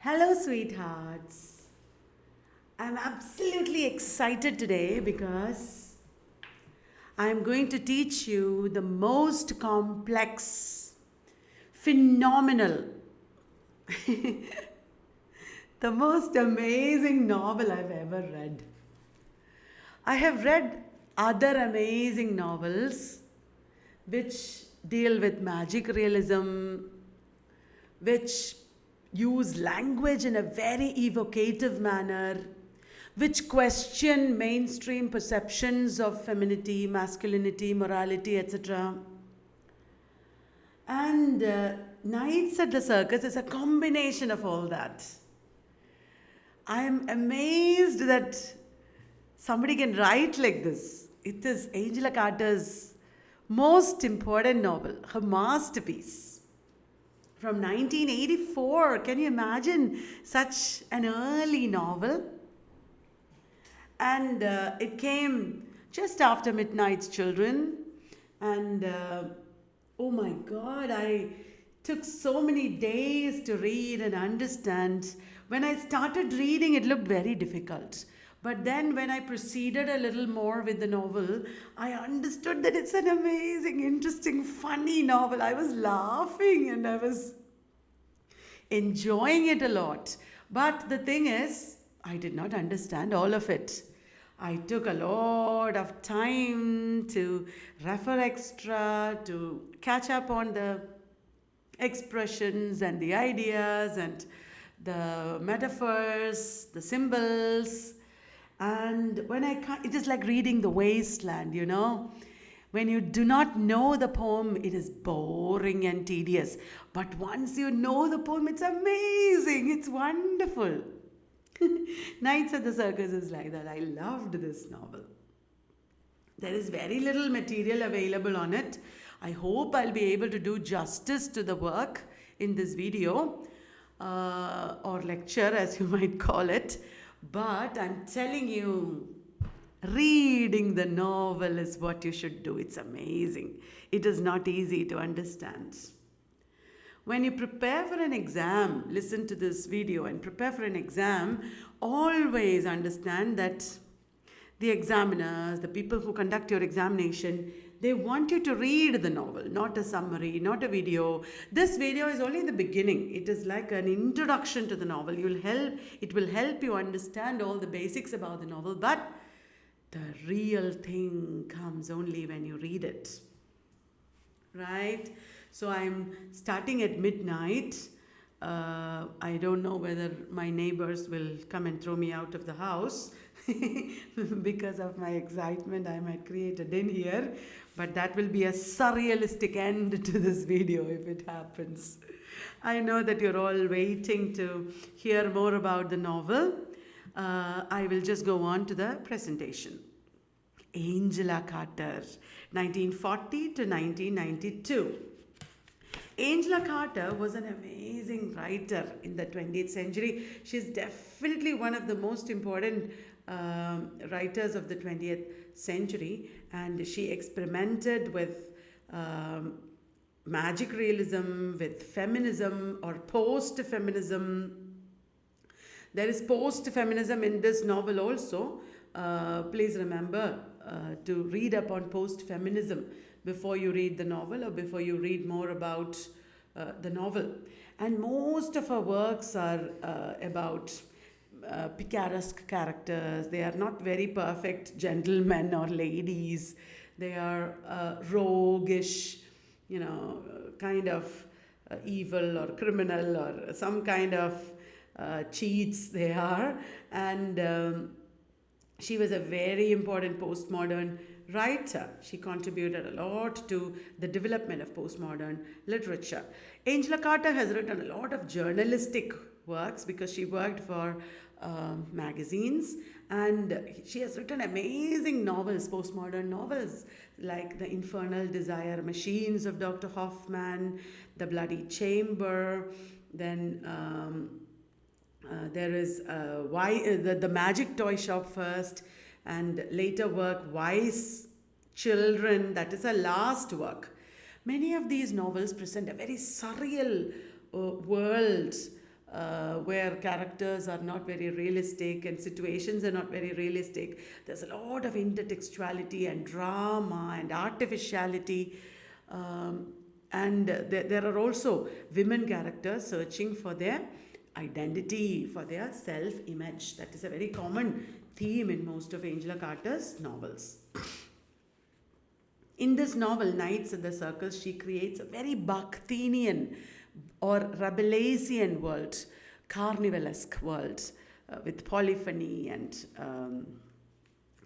Hello, sweethearts. I'm absolutely excited today because I'm going to teach you the most complex, phenomenal, the most amazing novel I've ever read. I have read other amazing novels which deal with magic realism, which use language in a very evocative manner, which question mainstream perceptions of femininity, masculinity, morality, etc. And Nights at the Circus is a combination of all that. I am amazed that somebody can write like this. It is Angela Carter's most important novel, her masterpiece from 1984. Can you imagine such an early novel? And it came just after Midnight's Children. And oh my God, I took so many days to read and understand. When I started reading, it looked very difficult. But then when I proceeded a little more with the novel, I understood that it's an amazing, interesting, funny novel. I was laughing and I was enjoying it a lot. But the thing is, I did not understand all of it. I took a lot of time to refer extra, to catch up on the expressions and the ideas and the metaphors, the symbols. And it is like reading The Wasteland, you know. When you do not know the poem, it is boring and tedious. But once you know the poem, it's amazing, it's wonderful. Nights at the Circus is like that. I loved this novel. There is very little material available on it. I hope I'll be able to do justice to the work in this video or lecture, as you might call it. But I'm telling you, reading the novel is what you should do. It's amazing. It is not easy to understand. When you prepare for an exam, listen to this video and prepare for an exam, always understand that the examiners, the people who conduct your examination, they want you to read the novel, not a summary, not a video. This video is only the beginning. It is like an introduction to the novel. It will help you understand all the basics about the novel, but the real thing comes only when you read it. Right? So I'm starting at midnight. I don't know whether my neighbors will come and throw me out of the house. Because of my excitement, I might create a din here. But that will be a surrealistic end to this video if it happens. I know that you're all waiting to hear more about the novel. I will just go on to the presentation. Angela Carter, 1940 to 1992. Angela Carter was an amazing writer in the 20th century. She's definitely one of the most important writers of the 20th century, and she experimented with magic realism, with feminism or post-feminism. There is post-feminism in this novel also. Please remember to read up on post-feminism before you read the novel or before you read more about the novel. And most of her works are about picaresque characters. They are not very perfect gentlemen or ladies. They are roguish, kind of evil or criminal or some kind of cheats they are. And she was a very important postmodern writer. She contributed a lot to the development of postmodern literature. Angela Carter has written a lot of journalistic works because she worked for magazines, and she has written amazing novels, postmodern novels, like The Infernal Desire Machines of Dr. Hoffman, The Bloody Chamber, then there is the Magic Toy Shop first, and later work Wise Children. That is her last work. Many of these novels present a very surreal world where characters are not very realistic and situations are not very realistic. There's a lot of intertextuality and drama and artificiality. And there are also women characters searching for their identity, for their self image. That is a very common theme in most of Angela Carter's novels. In this novel, Nights at the Circus, she creates a very Bakhtinian or Rabelaisian world, carnivalesque world, with polyphony and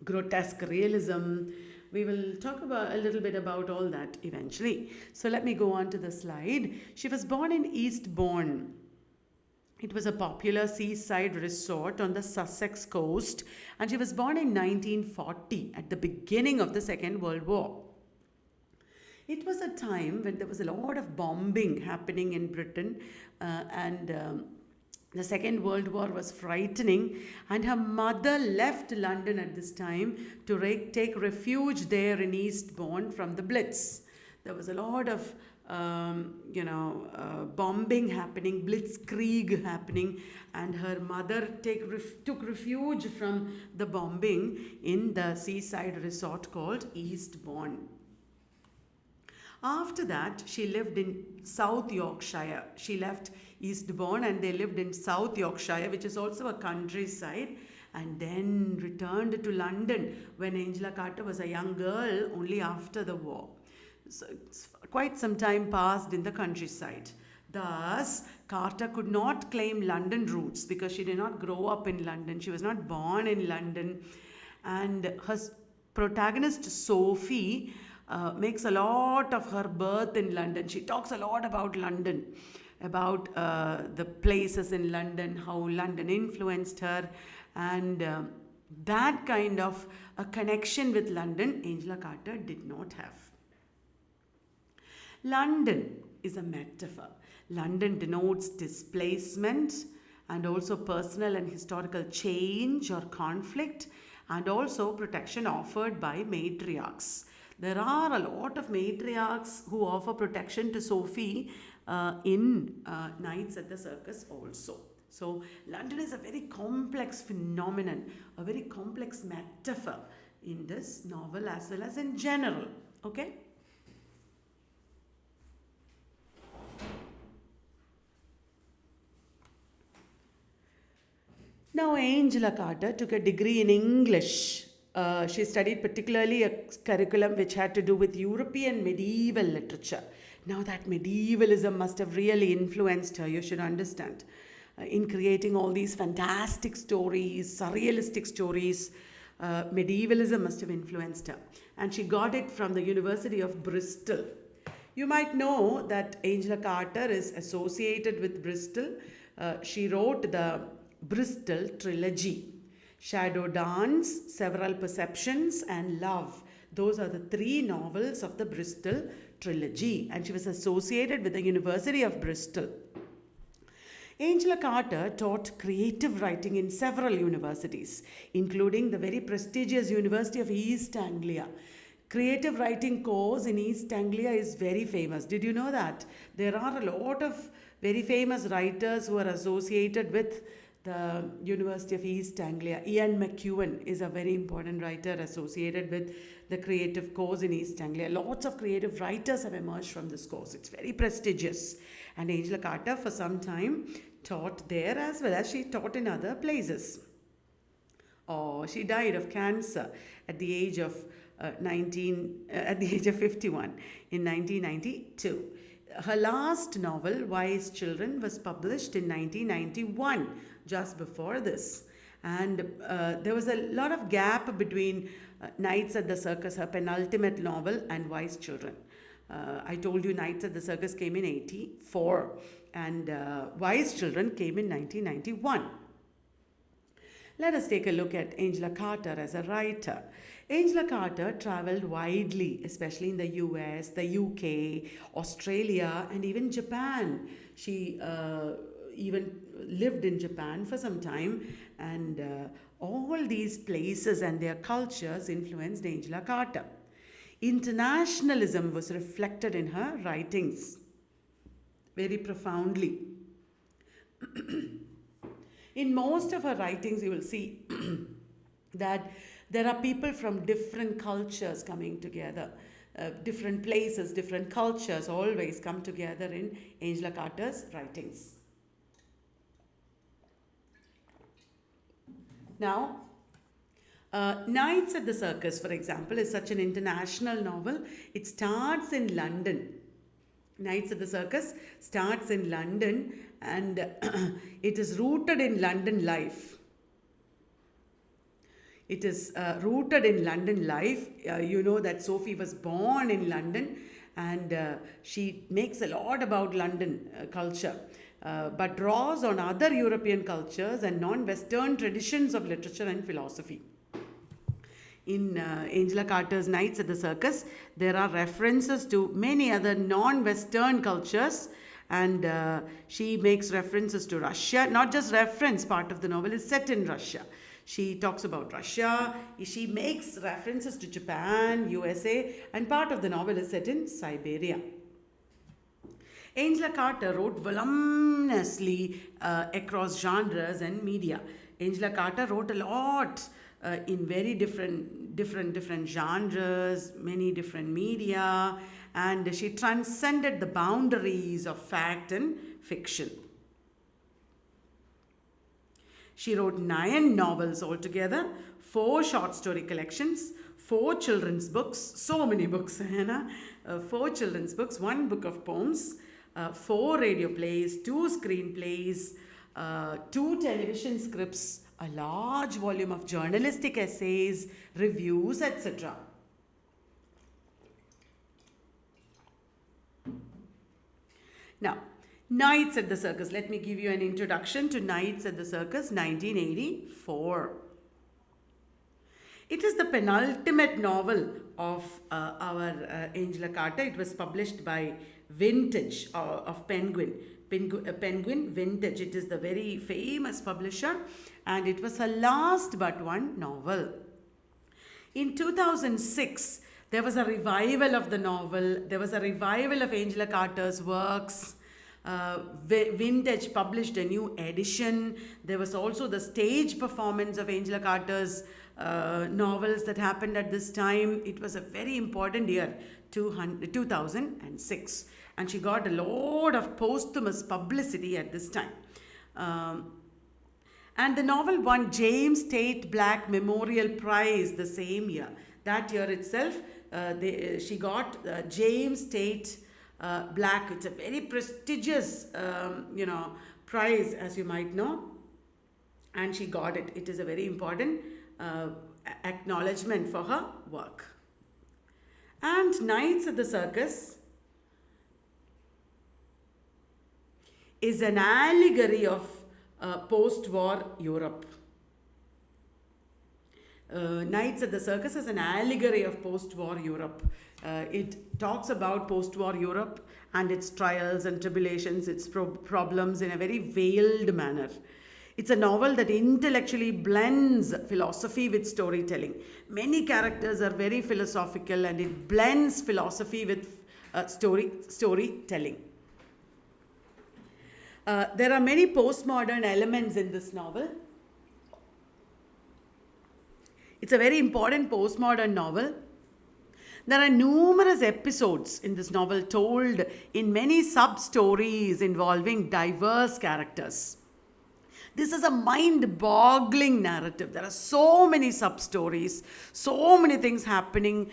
grotesque realism. We will talk about a little bit about all that eventually. So let me go on to the slide. She was born in Eastbourne. It was a popular seaside resort on the Sussex coast, and she was born in 1940 at the beginning of the Second World War. It was a time when there was a lot of bombing happening in Britain, and the Second World War was frightening, and her mother left London at this time to take refuge there in Eastbourne from the Blitz. There was a lot of bombing happening, blitzkrieg happening, and her mother took refuge from the bombing in the seaside resort called Eastbourne. After that, she lived in South Yorkshire. She left Eastbourne and they lived in South Yorkshire, which is also a countryside, and then returned to London when Angela Carter was a young girl only after the war. So it's quite some time passed in the countryside. Thus, Carter could not claim London roots because she did not grow up in London. She was not born in London. And her protagonist, Sophie, makes a lot of her birth in London. She talks a lot about London, about the places in London, how London influenced her, and that kind of a connection with London, Angela Carter did not have. London is a metaphor. London denotes displacement and also personal and historical change or conflict, and also protection offered by matriarchs. There are a lot of matriarchs who offer protection to Sophie in Nights at the Circus also. So London is a very complex phenomenon, a very complex metaphor in this novel as well as in general. Okay? Now, Angela Carter took a degree in English. She studied particularly a curriculum which had to do with European medieval literature. Now, that medievalism must have really influenced her, you should understand, in creating all these fantastic stories, surrealistic stories. Medievalism must have influenced her. And she got it from the University of Bristol. You might know that Angela Carter is associated with Bristol. She wrote the Bristol Trilogy. Shadow Dance, Several Perceptions, and Love. Those are the three novels of the Bristol Trilogy, and she was associated with the University of Bristol. Angela Carter taught creative writing in several universities, including the very prestigious University of East Anglia. Creative writing course in East Anglia is very famous. Did you know that? There are a lot of very famous writers who are associated with the University of East Anglia. Ian McEwan is a very important writer associated with the creative course in East Anglia. Lots of creative writers have emerged from this course. It's very prestigious. And Angela Carter for some time taught there as well as she taught in other places. She died of cancer at the age of 51 in 1992. Her last novel, Wise Children, was published in 1991, just before this. And there was a lot of gap between Nights at the Circus, her penultimate novel, and Wise Children. I told you Nights at the Circus came in 1984, and Wise Children came in 1991. Let us take a look at Angela Carter as a writer. Angela Carter traveled widely, especially in the US, the UK, Australia, and even Japan. She even lived in Japan for some time, and all these places and their cultures influenced Angela Carter. Internationalism was reflected in her writings very profoundly. In most of her writings, you will see that there are people from different cultures coming together. Different places, different cultures always come together in Angela Carter's writings. Now, Nights at the Circus, for example, is such an international novel. It starts in London. Nights at the Circus starts in London, and it is rooted in London life. It is rooted in London life. You know that Sophie was born in London, and she makes a lot about London culture, but draws on other European cultures and non-Western traditions of literature and philosophy. In Angela Carter's Nights at the Circus, there are references to many other non-Western cultures, and she makes references to Russia. Not just reference, part of the novel is set in Russia. She talks about Russia, she makes references to Japan, USA, and part of the novel is set in Siberia. Angela Carter wrote voluminously across genres and media. Angela Carter wrote a lot in very different genres, many different media, and she transcended the boundaries of fact and fiction. She wrote 9 novels altogether, 4 short story collections, 4 children's books, so many books, Hannah, 4 children's books, 1 book of poems, 4 radio plays, 2 screenplays, 2 television scripts, a large volume of journalistic essays, reviews, etc. Now, Nights at the Circus. Let me give you an introduction to Nights at the Circus, 1984. It is the penultimate novel of our Angela Carter. It was published by Vintage of Penguin. Penguin Vintage. It is the very famous publisher, and it was her last but one novel. In 2006, there was a revival of the novel. There was a revival of Angela Carter's works. Vintage published a new edition. There was also the stage performance of Angela Carter's novels that happened at this time. It was a very important year, 2006, and she got a lot of posthumous publicity at this time. And the novel won James Tate Black Memorial Prize the same year. That year itself, she got James Tate Black. It's a very prestigious, prize, as you might know, and she got it. It is a very important acknowledgement for her work. And Nights at the Circus is an allegory of post-war Europe. Nights at the Circus is an allegory of post-war Europe. It talks about post-war Europe and its trials and tribulations, its problems in a very veiled manner. It's a novel that intellectually blends philosophy with storytelling. Many characters are very philosophical, and it blends philosophy with storytelling. There are many postmodern elements in this novel. It's a very important postmodern novel. There are numerous episodes in this novel told in many sub-stories involving diverse characters. This is a mind-boggling narrative. There are so many sub-stories, so many things happening.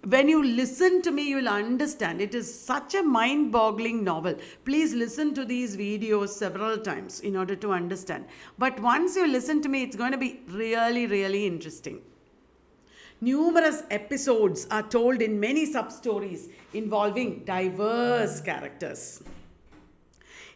When you listen to me, you will understand. It is such a mind-boggling novel. Please listen to these videos several times in order to understand. But once you listen to me, it's going to be really, really interesting. Numerous episodes are told in many sub-stories involving diverse characters.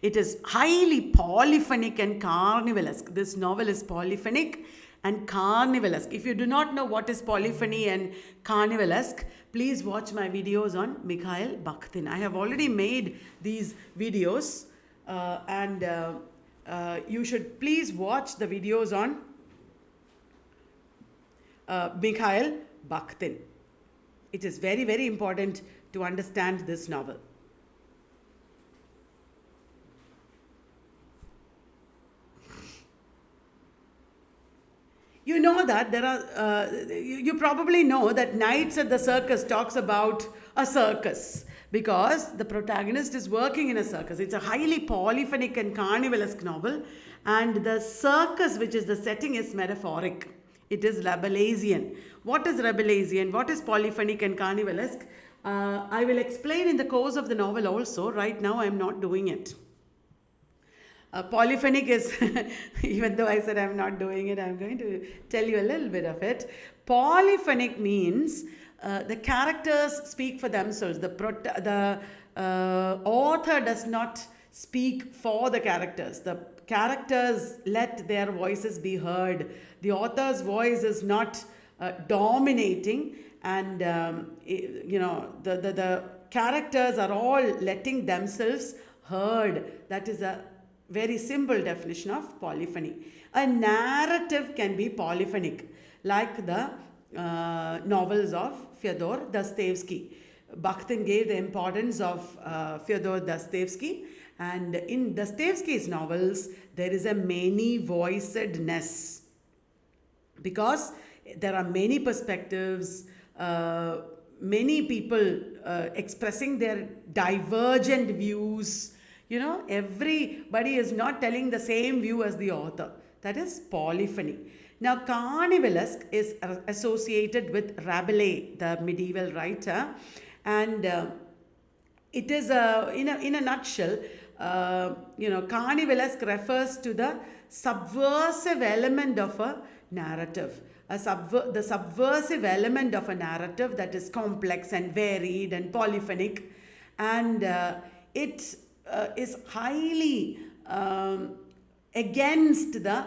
It is highly polyphonic and carnivalesque. This novel is polyphonic and carnivalesque. If you do not know what is polyphony and carnivalesque, please watch my videos on Mikhail Bakhtin. I have already made these videos, and you should please watch the videos on Mikhail Bakhtin. It is very, very important to understand this novel. You know that there are, you probably know that Nights at the Circus talks about a circus because the protagonist is working in a circus. It's a highly polyphonic and carnivalesque novel, and the circus, which is the setting, is metaphoric. It is Rabelaisian. What is Rabelaisian? What is polyphonic and carnivalesque? I will explain in the course of the novel also. Right now, I am not doing it. Polyphonic is, even though I said I'm not doing it, I'm going to tell you a little bit of it. Polyphonic means the characters speak for themselves. The author does not speak for the characters. The characters let their voices be heard. The author's voice is not dominating, and the characters are all letting themselves heard. That is a very simple definition of polyphony. A narrative can be polyphonic, like the novels of Fyodor Dostoevsky. Bakhtin gave the importance of Fyodor Dostoevsky, and in Dostoevsky's novels, there is a many-voicedness because there are many perspectives, many people expressing their divergent views. Everybody is not telling the same view as the author. That is polyphony. Now, carnivalesque is associated with Rabelais, the medieval writer, and it is in a nutshell. Carnivalesque refers to the subversive element of a narrative. The subversive element of a narrative that is complex and varied and polyphonic, and it is highly against the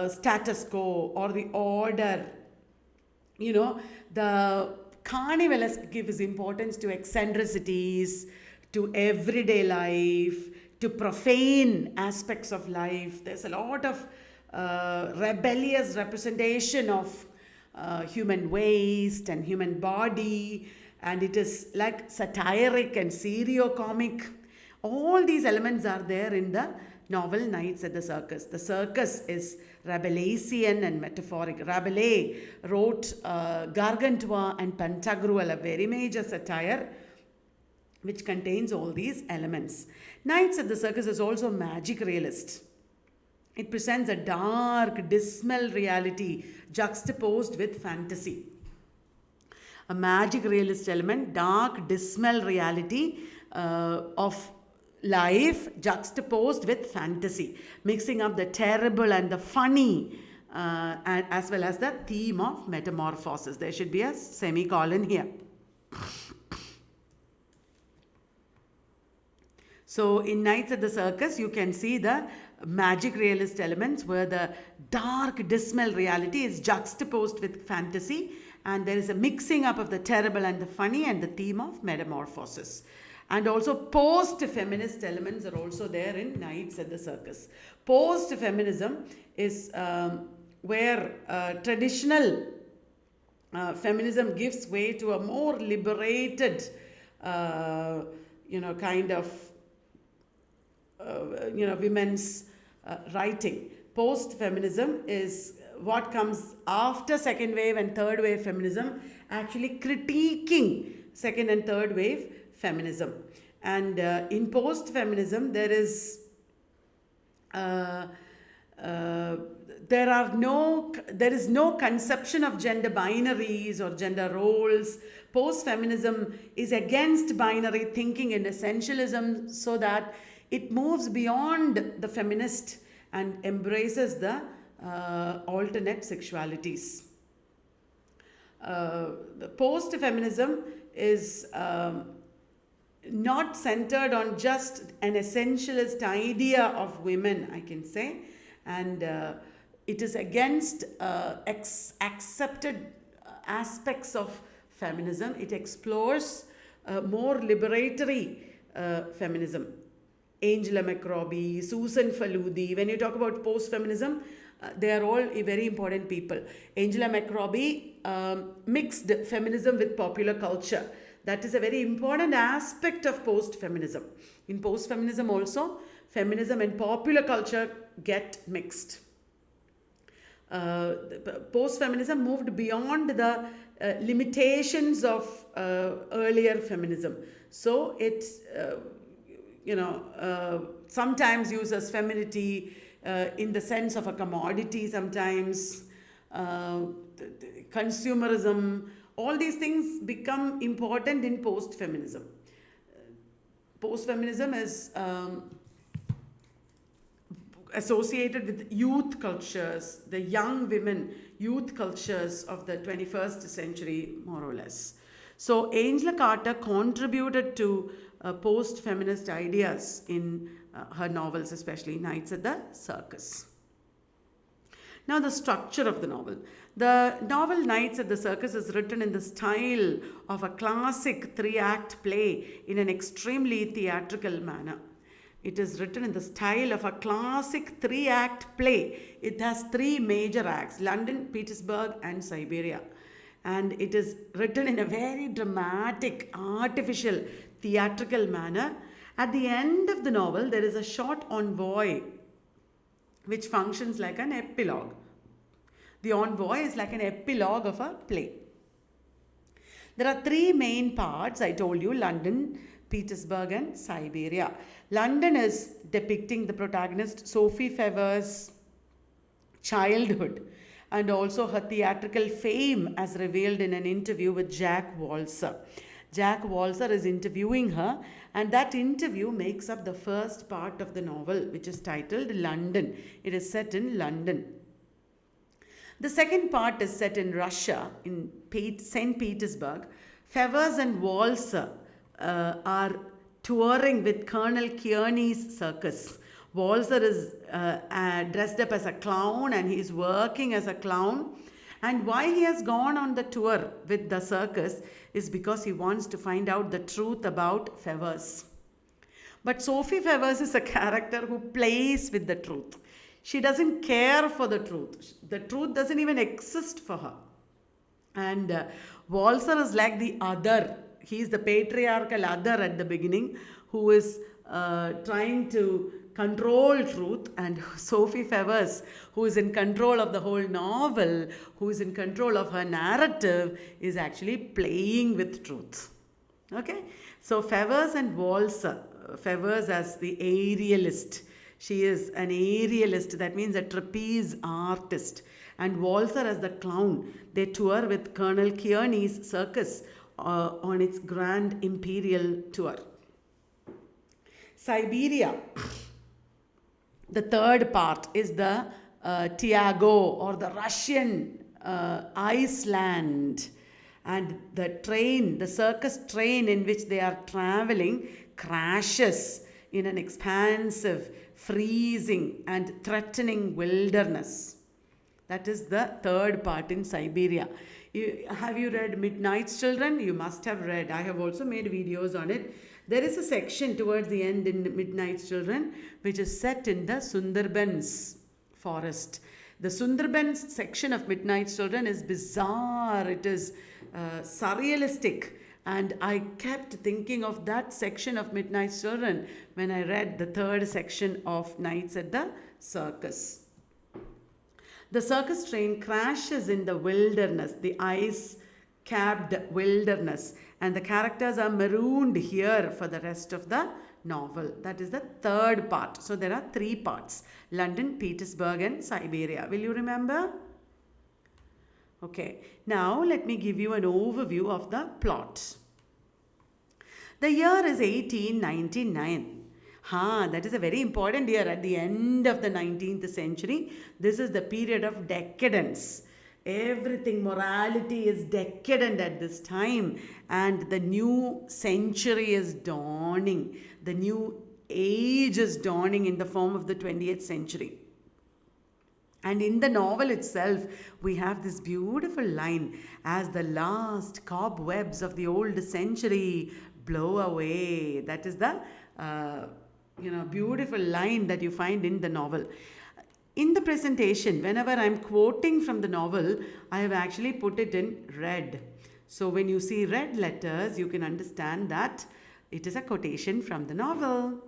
status quo or the order. The carnivalesque gives importance to eccentricities, to everyday life, to profane aspects of life. There's a lot of rebellious representation of human waste and human body, and it is like satiric and serio-comic. All these elements are there in the novel Nights at the Circus. The circus is Rabelaisian and metaphoric. Rabelais wrote Gargantua and Pantagruel, a very major satire which contains all these elements. Nights at the Circus is also magic realist. It presents a dark, dismal reality juxtaposed with fantasy. A magic realist element, dark, dismal reality of life juxtaposed with fantasy, mixing up the terrible and the funny, and as well as the theme of metamorphosis. There should be a semicolon here. So in Nights at the Circus, you can see the magic realist elements where the dark, dismal reality is juxtaposed with fantasy, and there is a mixing up of the terrible and the funny and the theme of metamorphosis. And also post-feminist elements are also there in Nights at the Circus. Post-feminism is where traditional feminism gives way to a more liberated, kind of women's writing. Post-feminism is what comes after second wave and third wave feminism, actually critiquing second and third wave feminism. And in post-feminism, there is there is no conception of gender binaries or gender roles. Post-feminism is against binary thinking and essentialism, so that it moves beyond the feminist and embraces the alternate sexualities. The post-feminism is not centered on just an essentialist idea of women, I can say, and it is against accepted aspects of feminism. It explores more liberatory feminism. Angela McRobbie, Susan Faludi. When you talk about post-feminism, they are all very important people. Angela McRobbie mixed feminism with popular culture. That is a very important aspect of post-feminism. In post-feminism also, feminism and popular culture get mixed. post-feminism moved beyond the limitations of earlier feminism. So it, sometimes uses femininity in the sense of a commodity, sometimes consumerism. All these things become important in post-feminism. Post-feminism is associated with youth cultures, the young women youth cultures of the 21st century, more or less. So Angela Carter contributed to post-feminist ideas in her novels, especially Nights at the Circus. Now the structure of the novel. The novel Nights at the Circus is written in the style of a classic 3-act play in an extremely theatrical manner. It is written in the style of a classic 3-act play. It has 3 major acts: London, Petersburg, and Siberia. And it is written in a very dramatic, artificial, theatrical manner. At the end of the novel, there is a short envoy which functions like an epilogue. The envoy is like an epilogue of a play. There are 3 main parts, I told you: London, Petersburg, and Siberia. London is depicting the protagonist Sophie Fevvers' childhood and also her theatrical fame as revealed in an interview with Jack Walser. Jack Walser is interviewing her, and that interview makes up the first part of the novel, which is titled London. It is set in London. The second part is set in Russia, in St. Petersburg. Fevvers and Walser are touring with Colonel Kearney's circus. Walser is dressed up as a clown, and he is working as a clown. And why he has gone on the tour with the circus is because he wants to find out the truth about Fevvers. But Sophie Fevvers is a character who plays with the truth. She doesn't care for the truth. The truth doesn't even exist for her. And Walser is like the other. He is the patriarchal other at the beginning who is trying to control truth, and Sophie Fevvers, who is in control of the whole novel, who is in control of her narrative, is actually playing with truth. Okay? So Fevvers and Walser. Fevvers as the aerialist. She is an aerialist, that means a trapeze artist. And Walser as the clown. They tour with Colonel Kearney's circus on its grand imperial tour. Siberia. The third part is the Tiago, or the Russian Iceland. And the train, the circus train in which they are traveling, crashes in an expansive, freezing, and threatening wilderness. That is the third part in Siberia. Have you read Midnight's Children? You must have read. I have also made videos on it. There is a section towards the end in Midnight's Children which is set in the Sundarbans forest. The Sundarbans section of Midnight's Children is bizarre. It is surrealistic. And I kept thinking of that section of Midnight's Children when I read the third section of Nights at the Circus. The circus train crashes in the wilderness, the ice-capped wilderness, and the characters are marooned here for the rest of the novel. That is the third part. So there are 3 parts: London, Petersburg, and Siberia. Will you remember? Okay. Now let me give you an overview of the plot. The year is 1899. That is a very important year. At the end of the 19th century, this is the period of decadence. Everything, morality is decadent at this time, and the new century is dawning. The new age is dawning in the form of the 20th century. And in the novel itself, we have this beautiful line: as the last cobwebs of the old century blow away. That is the beautiful line that you find in the novel. In the presentation, whenever I'm quoting from the novel, I have actually put it in red. So when you see red letters, you can understand that it is a quotation from the novel.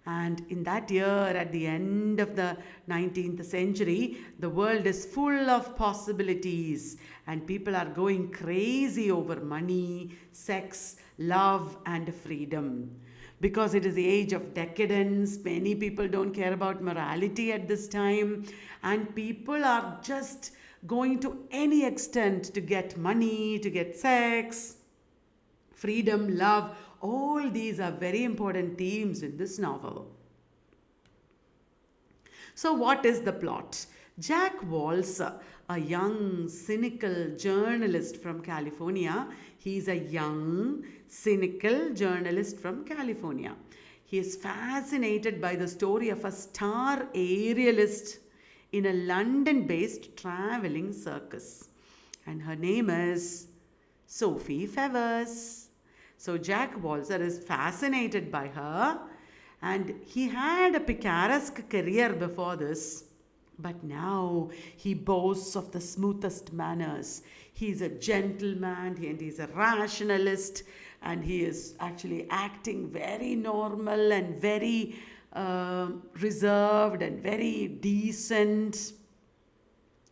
And in that year, at the end of the 19th century, the world is full of possibilities and people are going crazy over money, sex, love, and freedom. Because it is the age of decadence, many people don't care about morality at this time, and people are just going to any extent to get money, to get sex, freedom, love. All these are very important themes in this novel. So, what is the plot? Jack Walser, a young, cynical journalist from California, he's a young, cynical journalist from California. He is fascinated by the story of a star aerialist in a London based traveling circus. And her name is Sophie Fevvers. So Jack Walser is fascinated by her, and he had a picaresque career before this. But now he boasts of the smoothest manners. He's a gentleman and he's a rationalist, and he is actually acting very normal and very reserved and very decent.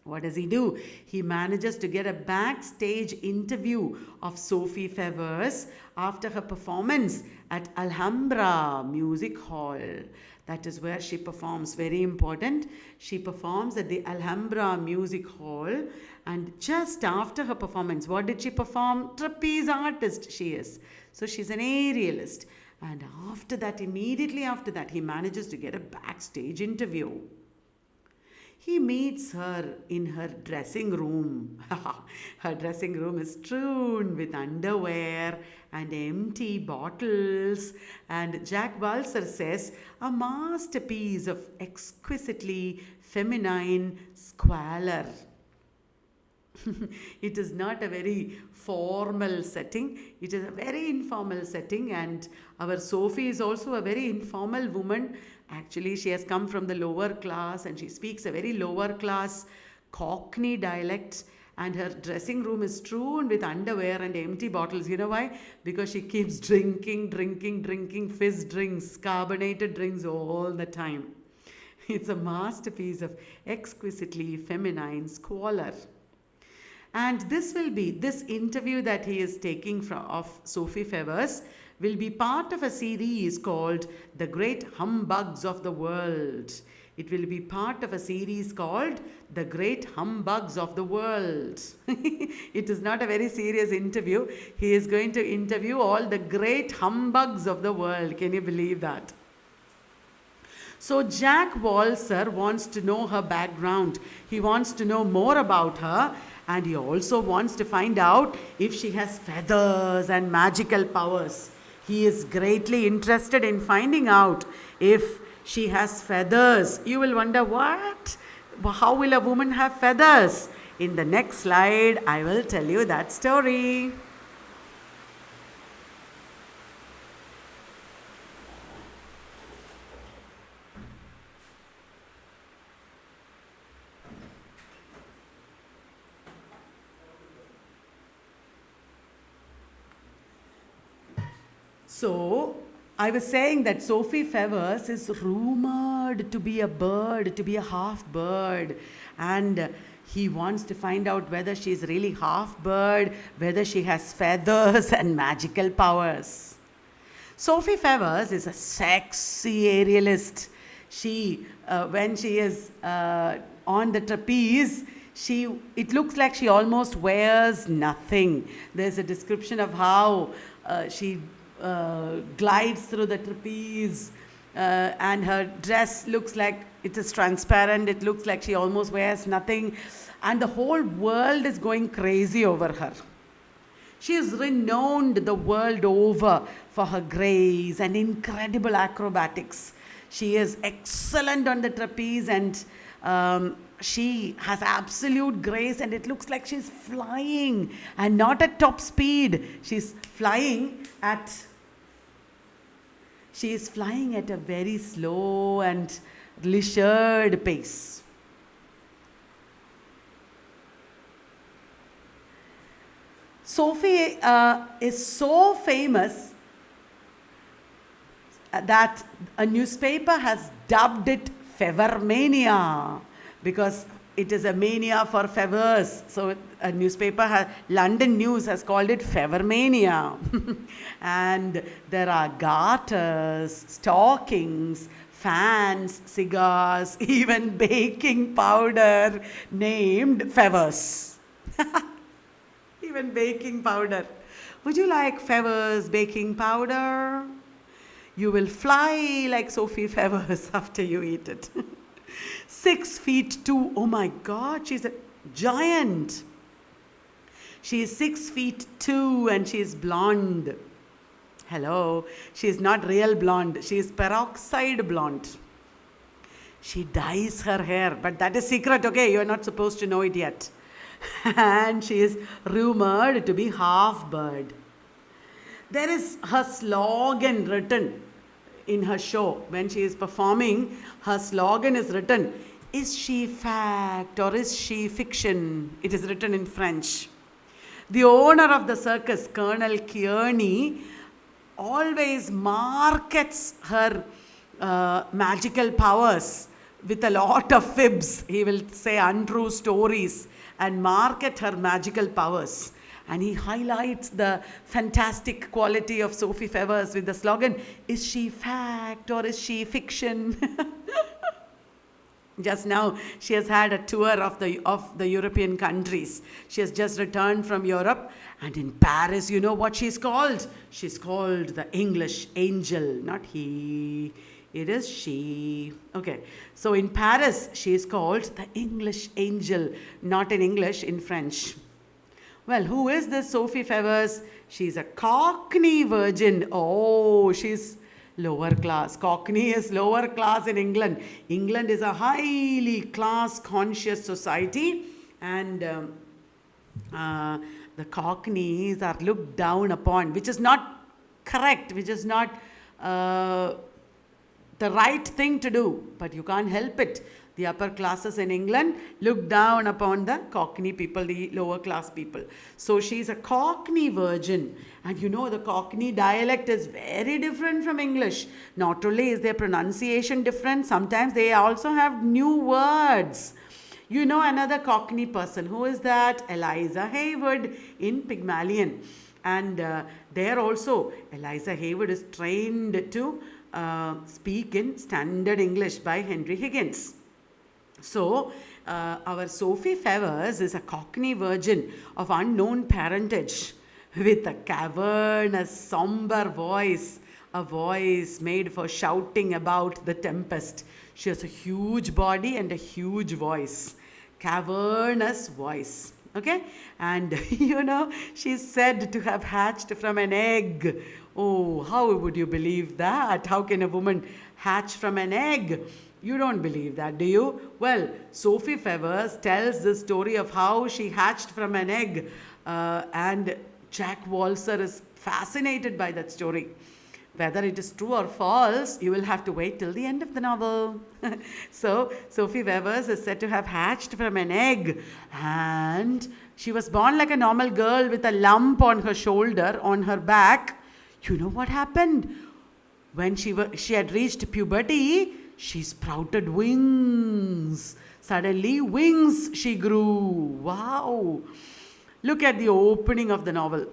What does he do? He manages to get a backstage interview of Sophie Fevvers after her performance at Alhambra Music Hall. That is where she performs. Very important. She performs at the Alhambra Music Hall. And just after her performance, what did she perform? Trapeze artist she is. So she's an aerialist. And after that, immediately after that, he manages to get a backstage interview. He meets her in her dressing room. Her dressing room is strewn with underwear and empty bottles. And Jack Walser says, a masterpiece of exquisitely feminine squalor. It is not a very formal setting. It is a very informal setting, and our Sophie is also a very informal woman. Actually, she has come from the lower class and she speaks a very lower class Cockney dialect, and her dressing room is strewn with underwear and empty bottles. You know why? Because she keeps drinking fizz drinks, carbonated drinks all the time. It's a masterpiece of exquisitely feminine squalor. And this interview that he is taking of Sophie Fevvers will be part of a series called The Great Humbugs of the World. It will be part of a series called The Great Humbugs of the World. It is not a very serious interview. He is going to interview all the great humbugs of the world. Can you believe that? So Jack Walser wants to know her background. He wants to know more about her, and he also wants to find out if she has feathers and magical powers. He is greatly interested in finding out if she has feathers. You will wonder, what? How will a woman have feathers? In the next slide, I will tell you that story. So, I was saying that Sophie Fevvers is rumored to be a bird, to be a half bird, and he wants to find out whether she is really half bird, whether she has feathers and magical powers. Sophie Fevvers is a sexy aerialist. She, when she is on the trapeze, it looks like she almost wears nothing. There's a description of how she glides through the trapeze, and her dress looks like it is transparent. It looks like she almost wears nothing, and the whole world is going crazy over her. She is renowned the world over for her grace and incredible acrobatics. She is excellent on the trapeze, and she has absolute grace, and it looks like she's flying, and not at top speed. She's flying at a very slow and leisured pace. Sophie is so famous. that a newspaper has dubbed it Fevermania because it is a mania for fevers. So a newspaper, London News has called it Fevermania. And there are garters, stockings, fans, cigars, even baking powder named Fevvers. Even baking powder. Would you like Fevvers baking powder? You will fly like Sophie Fevvers after you eat it. 6'2". Oh my God, she's a giant. She is 6'2" and she is blonde. Hello, she is not real blonde. She is peroxide blonde. She dyes her hair, but that is secret, okay? You're not supposed to know it yet. And she is rumored to be half bird. There is her slogan written in her show. When she is performing, her slogan is written, "Is she fact or is she fiction?" It is written in French. The owner of the circus, Colonel Kearney, always markets her magical powers with a lot of fibs. He will say untrue stories and market her magical powers. And he highlights the fantastic quality of Sophie Fevvers with the slogan, "Is she fact or is she fiction?" Just now, she has had a tour of the European countries. She has just returned from Europe. And in Paris, you know what she's called? She's called the English angel, not he. It is she. Okay. So in Paris, she is called the English angel, not in English, in French. Well, who is this Sophie Fevvers? She's a Cockney virgin. Oh, she's lower class. Cockney is lower class in England. England is a highly class conscious society, and the Cockneys are looked down upon, which is not correct, which is not the right thing to do, but you can't help it. The upper classes in England look down upon the Cockney people, the lower class people. So she's a Cockney virgin. And you know, the Cockney dialect is very different from English. Not only is their pronunciation different, sometimes they also have new words. You know another Cockney person. Who is that? Eliza Haywood in Pygmalion. And there also, Eliza Haywood is trained to speak in standard English by Henry Higgins. So, our Sophie Fevvers is a Cockney virgin of unknown parentage with a cavernous, somber voice, a voice made for shouting about the tempest. She has a huge body and a huge voice, cavernous voice. Okay, and you know, she's said to have hatched from an egg. Oh, how would you believe that? How can a woman hatch from an egg? You don't believe that, do you? Well, Sophie Fevvers tells the story of how she hatched from an egg, and Jack Walser is fascinated by that story. Whether it is true or false, you will have to wait till the end of the novel. So, Sophie Fevvers is said to have hatched from an egg, and she was born like a normal girl with a lump on her shoulder, on her back. You know what happened? When she had reached puberty, she sprouted wings. Suddenly, wings she grew. Wow. Look at the opening of the novel.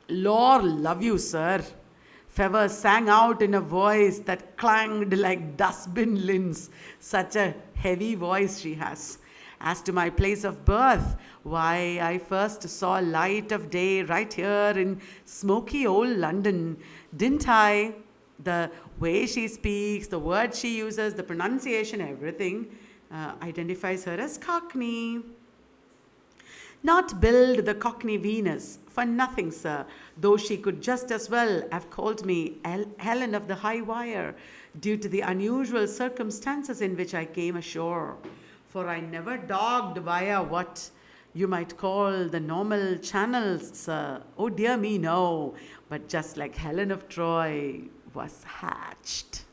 "Lord love you, sir." Fevvers sang out in a voice that clanged like dustbin lids. Such a heavy voice she has. "As to my place of birth, why, I first saw light of day right here in smoky old London, didn't I?" The way she speaks, the words she uses, the pronunciation, everything identifies her as Cockney. Not billed the Cockney Venus for nothing, sir, though she could just as well have called me Helen of the High Wire, due to the unusual circumstances in which I came ashore. For I never dogged via what you might call the normal channels, sir. Oh dear me, no. But just like Helen of Troy was hatched.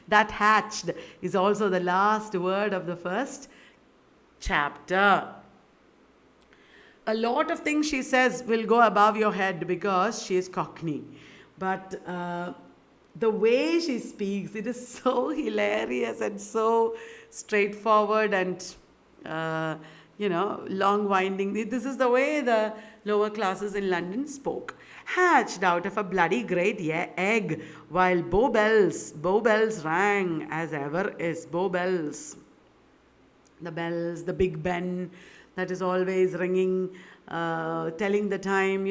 That hatched is also the last word of the first chapter. A lot of things she says will go above your head because she is Cockney. But The way she speaks, it is so hilarious and so straightforward and, long winding. This is the way the lower classes in London spoke. Hatched out of a bloody great egg, while Bow bells rang as ever is Bow bells. The bells, the Big Ben that is always ringing, telling the time.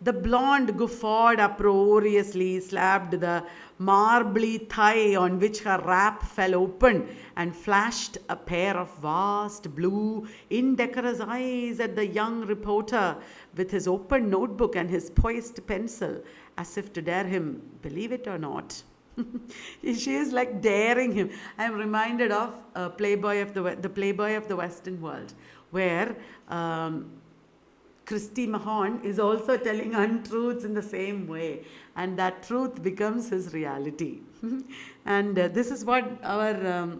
The blonde guffawed uproariously, slapped the marbly thigh on which her wrap fell open, and flashed a pair of vast blue, indecorous eyes at the young reporter with his open notebook and his poised pencil, as if to dare him, believe it or not. She is like daring him. I am reminded of the Playboy of the Western World, where Christy Mahon is also telling untruths in the same way, and that truth becomes his reality. And this is what our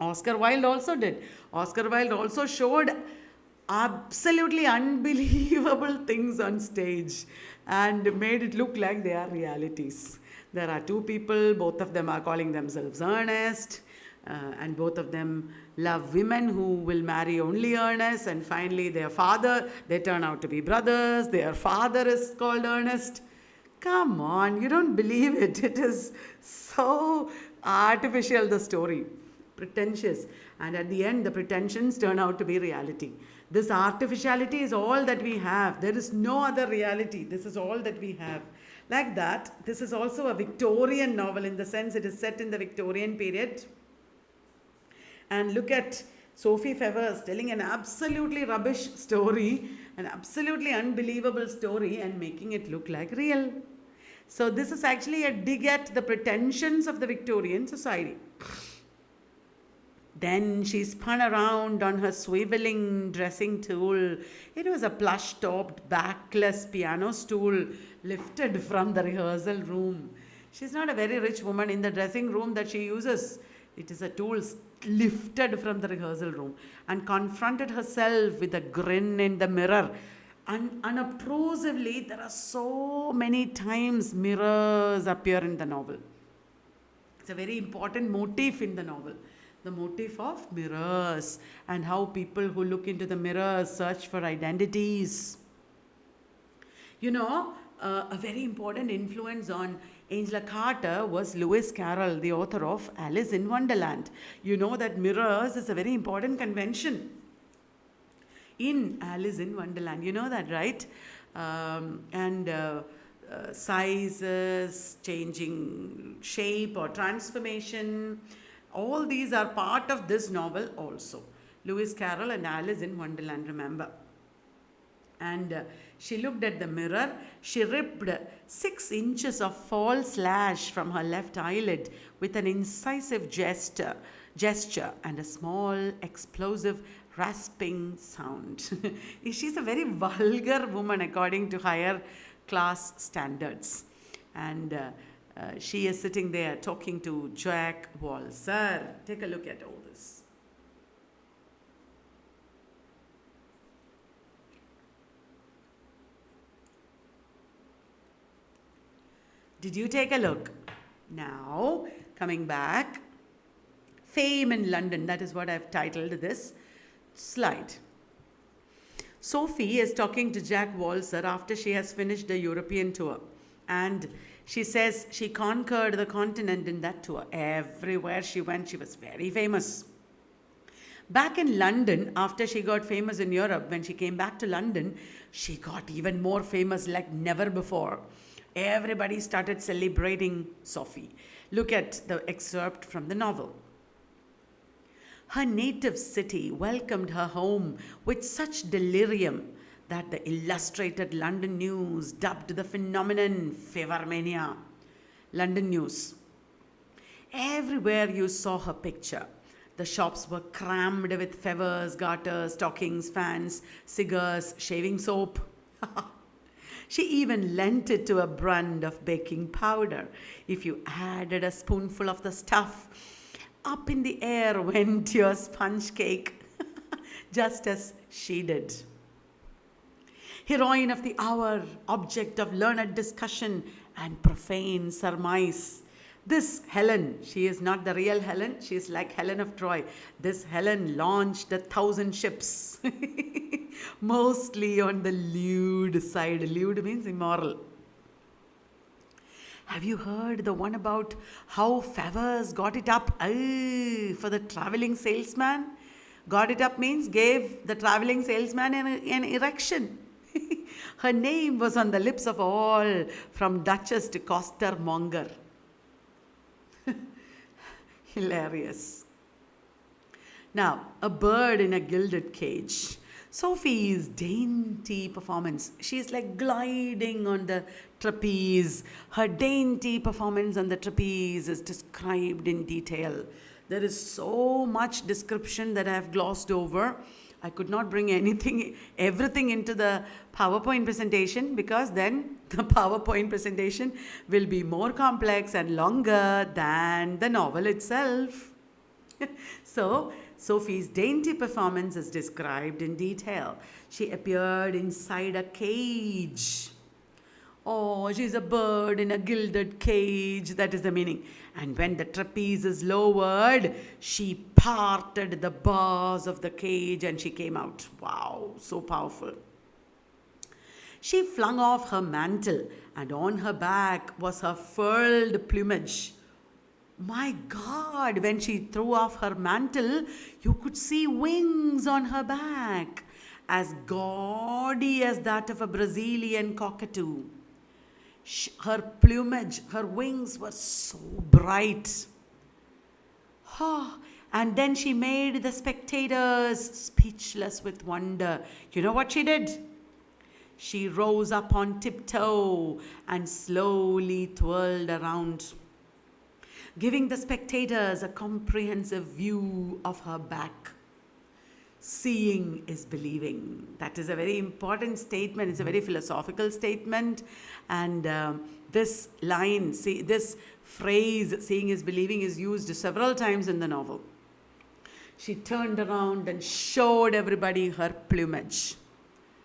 Oscar Wilde also did. Oscar Wilde also showed absolutely unbelievable things on stage and made it look like they are realities. There are two people, both of them are calling themselves Ernest, and both of them love women who will marry only Ernest, and finally they turn out to be brothers. Their father is called Ernest. Come on, you don't believe it. It is so artificial, the story. Pretentious. And at the end, the pretensions turn out to be reality. This artificiality is all that we have. There is no other reality. This is all that we have. Like that, this is also a Victorian novel in the sense it is set in the Victorian period. And look at Sophie Fevvers telling an absolutely rubbish story, an absolutely unbelievable story, and making it look like real. So this is actually a dig at the pretensions of the Victorian society. Then she spun around on her swiveling dressing tool. It was a plush-topped, backless piano stool lifted from the rehearsal room. She's not a very rich woman in the dressing room that she uses. It is a tool lifted from the rehearsal room, and confronted herself with a grin in the mirror. Unobtrusively, there are so many times mirrors appear in the novel. It's a very important motif in the novel. The motif of mirrors, and how people who look into the mirrors search for identities. A very important influence on Angela Carter was Lewis Carroll, the author of Alice in Wonderland. You know that mirrors is a very important convention in Alice in Wonderland. You know that, right? Sizes, changing shape or transformation. All these are part of this novel also. Lewis Carroll and Alice in Wonderland, remember. And she looked at the mirror. She ripped 6 inches of false lash from her left eyelid with an incisive gesture and a small explosive rasping sound. She's a very vulgar woman according to higher class standards. And she is sitting there talking to Jack Walser. Take a look at all this. Did you take a look? Now, coming back, Fame in London. That is what I've titled this slide. Sophie is talking to Jack Walser after she has finished the European tour. And she says she conquered the continent in that tour. Everywhere she went, she was very famous. Back in London, after she got famous in Europe, when she came back to London, she got even more famous like never before. Everybody started celebrating Sophie. Look at the excerpt from the novel. Her native city welcomed her home with such delirium that the Illustrated London News dubbed the phenomenon Fevermania. London News. Everywhere you saw her picture. The shops were crammed with fevers, garters, stockings, fans, cigars, shaving soap. She even lent it to a brand of baking powder. If you added a spoonful of the stuff, up in the air went your sponge cake, just as she did. Heroine of the hour, object of learned discussion and profane surmise. This Helen, she is not the real Helen, she is like Helen of Troy. This Helen launched 1,000 ships, mostly on the lewd side. Lewd means immoral. Have you heard the one about how Fevvers got it up for the traveling salesman? Got it up means gave the traveling salesman an erection. Her name was on the lips of all, from Duchess to costermonger. Hilarious. Now, a bird in a gilded cage. Sophie's dainty performance. She's like gliding on the trapeze. Her dainty performance on the trapeze is described in detail. There is so much description that I have glossed over. I could not bring everything into the PowerPoint presentation, because then the PowerPoint presentation will be more complex and longer than the novel itself. So, Sophie's dainty performance is described in detail. She appeared inside a cage. Oh, she's a bird in a gilded cage. That is the meaning. And when the trapeze is lowered, she parted the bars of the cage and she came out. Wow, so powerful. She flung off her mantle, and on her back was her furled plumage. My God, when she threw off her mantle, you could see wings on her back, as gaudy as that of a Brazilian cockatoo. Her plumage, her wings were so bright. And then she made the spectators speechless with wonder. You know what she did? She rose up on tiptoe and slowly twirled around, giving the spectators a comprehensive view of her back. Seeing is believing. That is a very important statement. It's a very philosophical statement. And this line, this phrase, seeing is believing, is used several times in the novel. She turned around and showed everybody her plumage.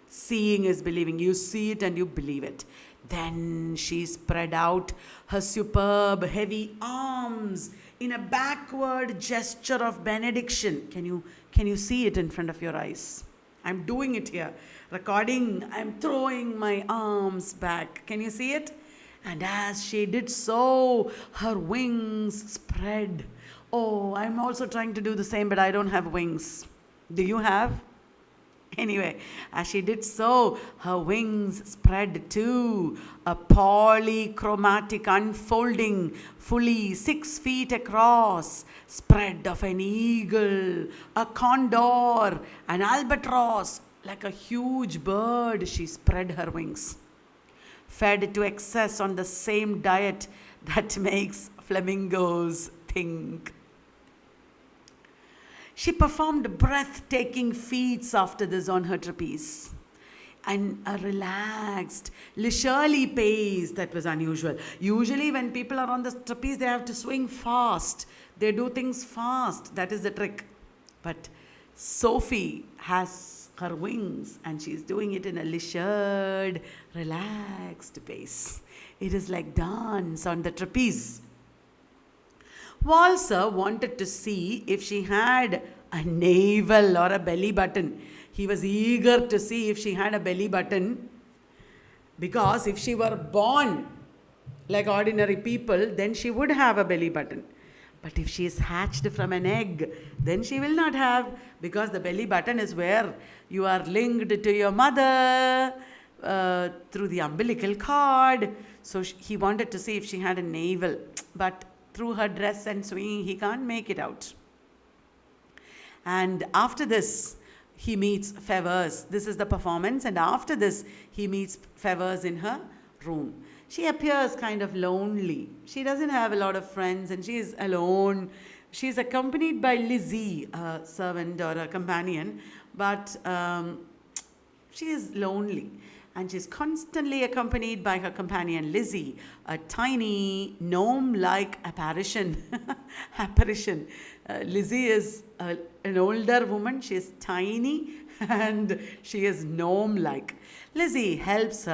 Seeing is believing. You see it and you believe it. Then she spread out her superb, heavy arms in a backward gesture of benediction. Can you see it in front of your eyes? I'm doing it here. Recording, I'm throwing my arms back. Can you see it? And as she did so, her wings spread. Oh, I'm also trying to do the same, but I don't have wings. Do you have? Anyway, as she did so, her wings spread too, a polychromatic unfolding, fully 6 feet across, spread of an eagle, a condor, an albatross. Like a huge bird, she spread her wings, fed to excess on the same diet that makes flamingos think. She performed breathtaking feats after this on her trapeze, and a relaxed, leisurely pace that was unusual. Usually when people are on the trapeze, they have to swing fast. They do things fast. That is the trick. But Sophie has her wings and she's doing it in a leisured, relaxed pace. It is like dance on the trapeze. Walser wanted to see if she had a navel or a belly button. He was eager to see if she had a belly button, because if she were born like ordinary people, then she would have a belly button. But if she is hatched from an egg, then she will not have, because the belly button is where you are linked to your mother through the umbilical cord. So he wanted to see if she had a navel, but through her dress and swinging, he can't make it out. And after this, he meets Fevvers. This is the performance. And after this, he meets Fevvers in her room. She appears kind of lonely. She doesn't have a lot of friends and she is alone. She's accompanied by Lizzie, a servant or a companion, but she is lonely. And she's constantly accompanied by her companion Lizzie, a tiny gnome-like apparition. Lizzie is an older woman. She is tiny and she is gnome-like. Lizzie helps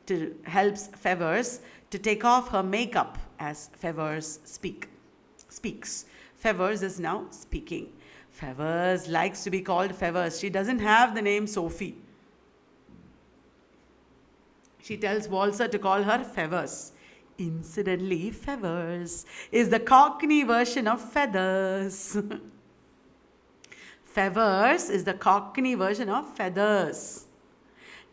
Fevvers to take off her makeup as Fevvers speaks. Fevvers is now speaking. Fevvers likes to be called Fevvers. She doesn't have the name Sophie. She tells Walser to call her Fevvers. Incidentally, Fevvers is the Cockney version of feathers. Fevvers is the Cockney version of feathers.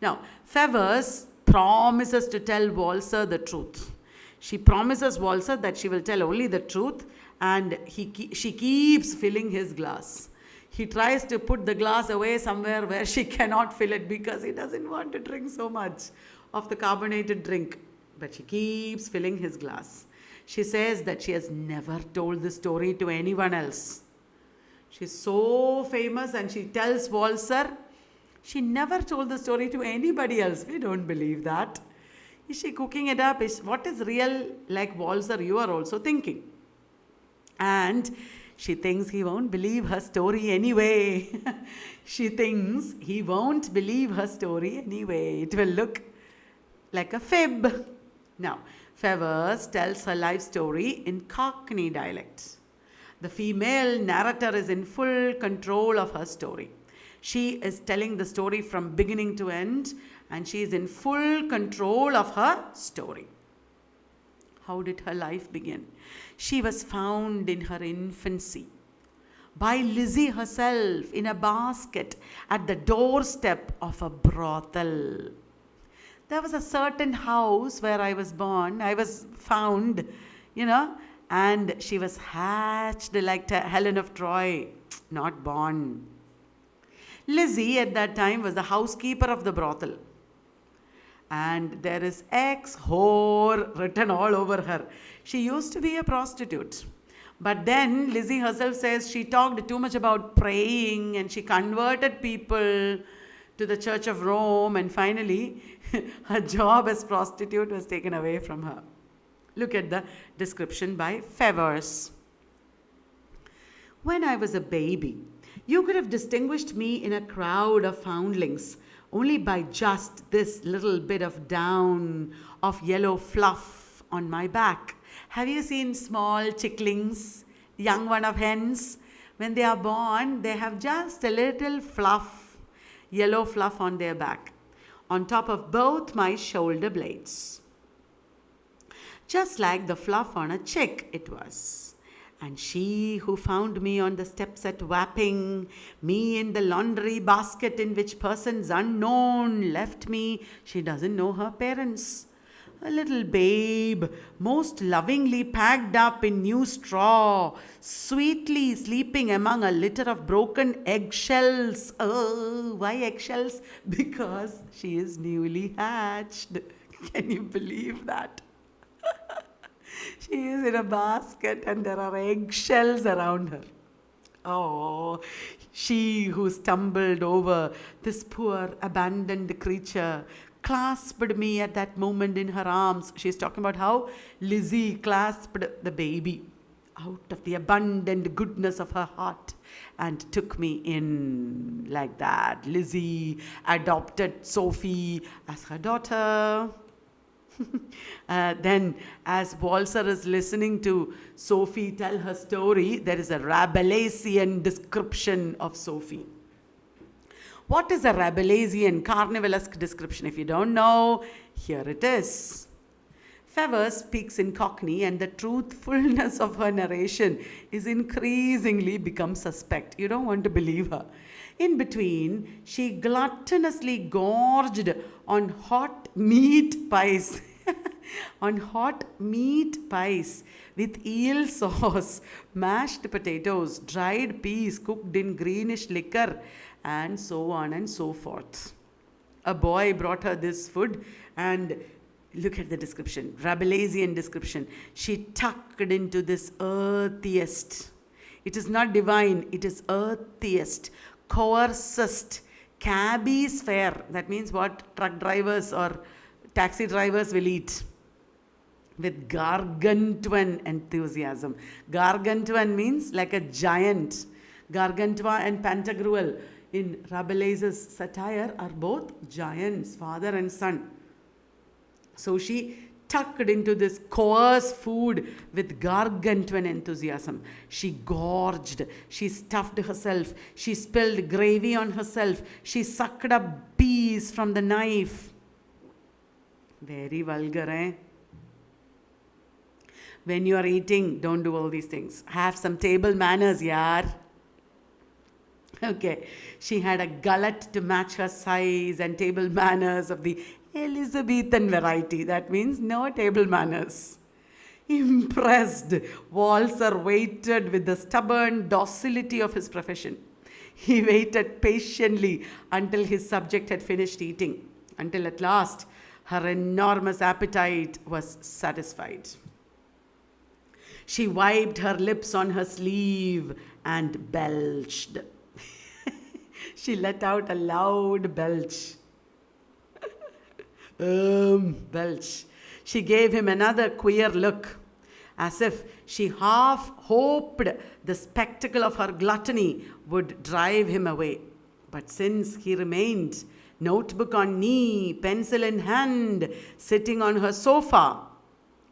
Now, Fevvers promises to tell Walser the truth. She promises Walser that she will tell only the truth, and she keeps filling his glass. He tries to put the glass away somewhere where she cannot fill it because he doesn't want to drink so much of the carbonated drink. But she keeps filling his glass. She says that she has never told the story to anyone else. She's so famous, and she tells Walser she never told the story to anybody else. We don't believe that. Is she cooking it up? What is real, like Walser, you are also thinking. And she thinks he won't believe her story anyway. She thinks he won't believe her story anyway. It will look like a fib. Now, Fevvers tells her life story in Cockney dialect. The female narrator is in full control of her story. She is telling the story from beginning to end, and she is in full control of her story. How did her life begin? She was found in her infancy by Lizzie herself in a basket at the doorstep of a brothel. There was a certain house where I was born. I was found, and she was hatched like Helen of Troy, not born. Lizzie at that time was the housekeeper of the brothel. And there is ex-whore written all over her. She used to be a prostitute. But then Lizzie herself says she talked too much about praying, and she converted people to the Church of Rome, and finally her job as prostitute was taken away from her. Look at the description by Fevvers. When I was a baby, you could have distinguished me in a crowd of foundlings only by just this little bit of down of yellow fluff on my back. Have you seen small chicklings, young one of hens? When they are born, they have just a little fluff, yellow fluff on their back, on top of both my shoulder blades. Just like the fluff on a chick it was. And she who found me on the steps at Wapping, me in the laundry basket in which persons unknown left me, she doesn't know her parents. A little babe, most lovingly packed up in new straw, sweetly sleeping among a litter of broken eggshells. Oh, why eggshells? Because she is newly hatched. Can you believe that? She is in a basket and there are eggshells around her. Oh, she who stumbled over this poor abandoned creature, clasped me at that moment in her arms. She's talking about how Lizzie clasped the baby out of the abundant goodness of her heart and took me in like that. Lizzie adopted Sophie as her daughter. Then, as Walser is listening to Sophie tell her story, there is a Rabelaisian description of Sophie. What is a Rabelaisian carnivalesque description? If you don't know, here it is. Fevvers speaks in Cockney, and the truthfulness of her narration is increasingly become suspect. You don't want to believe her. In between, she gluttonously gorged on hot meat pies. On hot meat pies with eel sauce, mashed potatoes, dried peas cooked in greenish liquor, and so on and so forth. A boy brought her this food, and look at the description, Rabelaisian description. She tucked into this earthiest. It is not divine, it is earthiest, coarsest, cabby's fare. That means what truck drivers or taxi drivers will eat. With gargantuan enthusiasm. Gargantuan means like a giant. Gargantua and Pantagruel in Rabelais's satire are both giants, father and son. So she tucked into this coarse food with gargantuan enthusiasm. She gorged, she stuffed herself, she spilled gravy on herself, she sucked up peas from the knife. Very vulgar, eh? When you are eating, don't do all these things. Have some table manners, yaar. Okay, she had a gullet to match her size and table manners of the Elizabethan variety. That means no table manners. Impressed, Walser waited with the stubborn docility of his profession. He waited patiently until his subject had finished eating, until at last her enormous appetite was satisfied. She wiped her lips on her sleeve and belched. She let out a loud belch. Belch. She gave him another queer look, as if she half hoped the spectacle of her gluttony would drive him away. But since he remained, notebook on knee, pencil in hand, sitting on her sofa,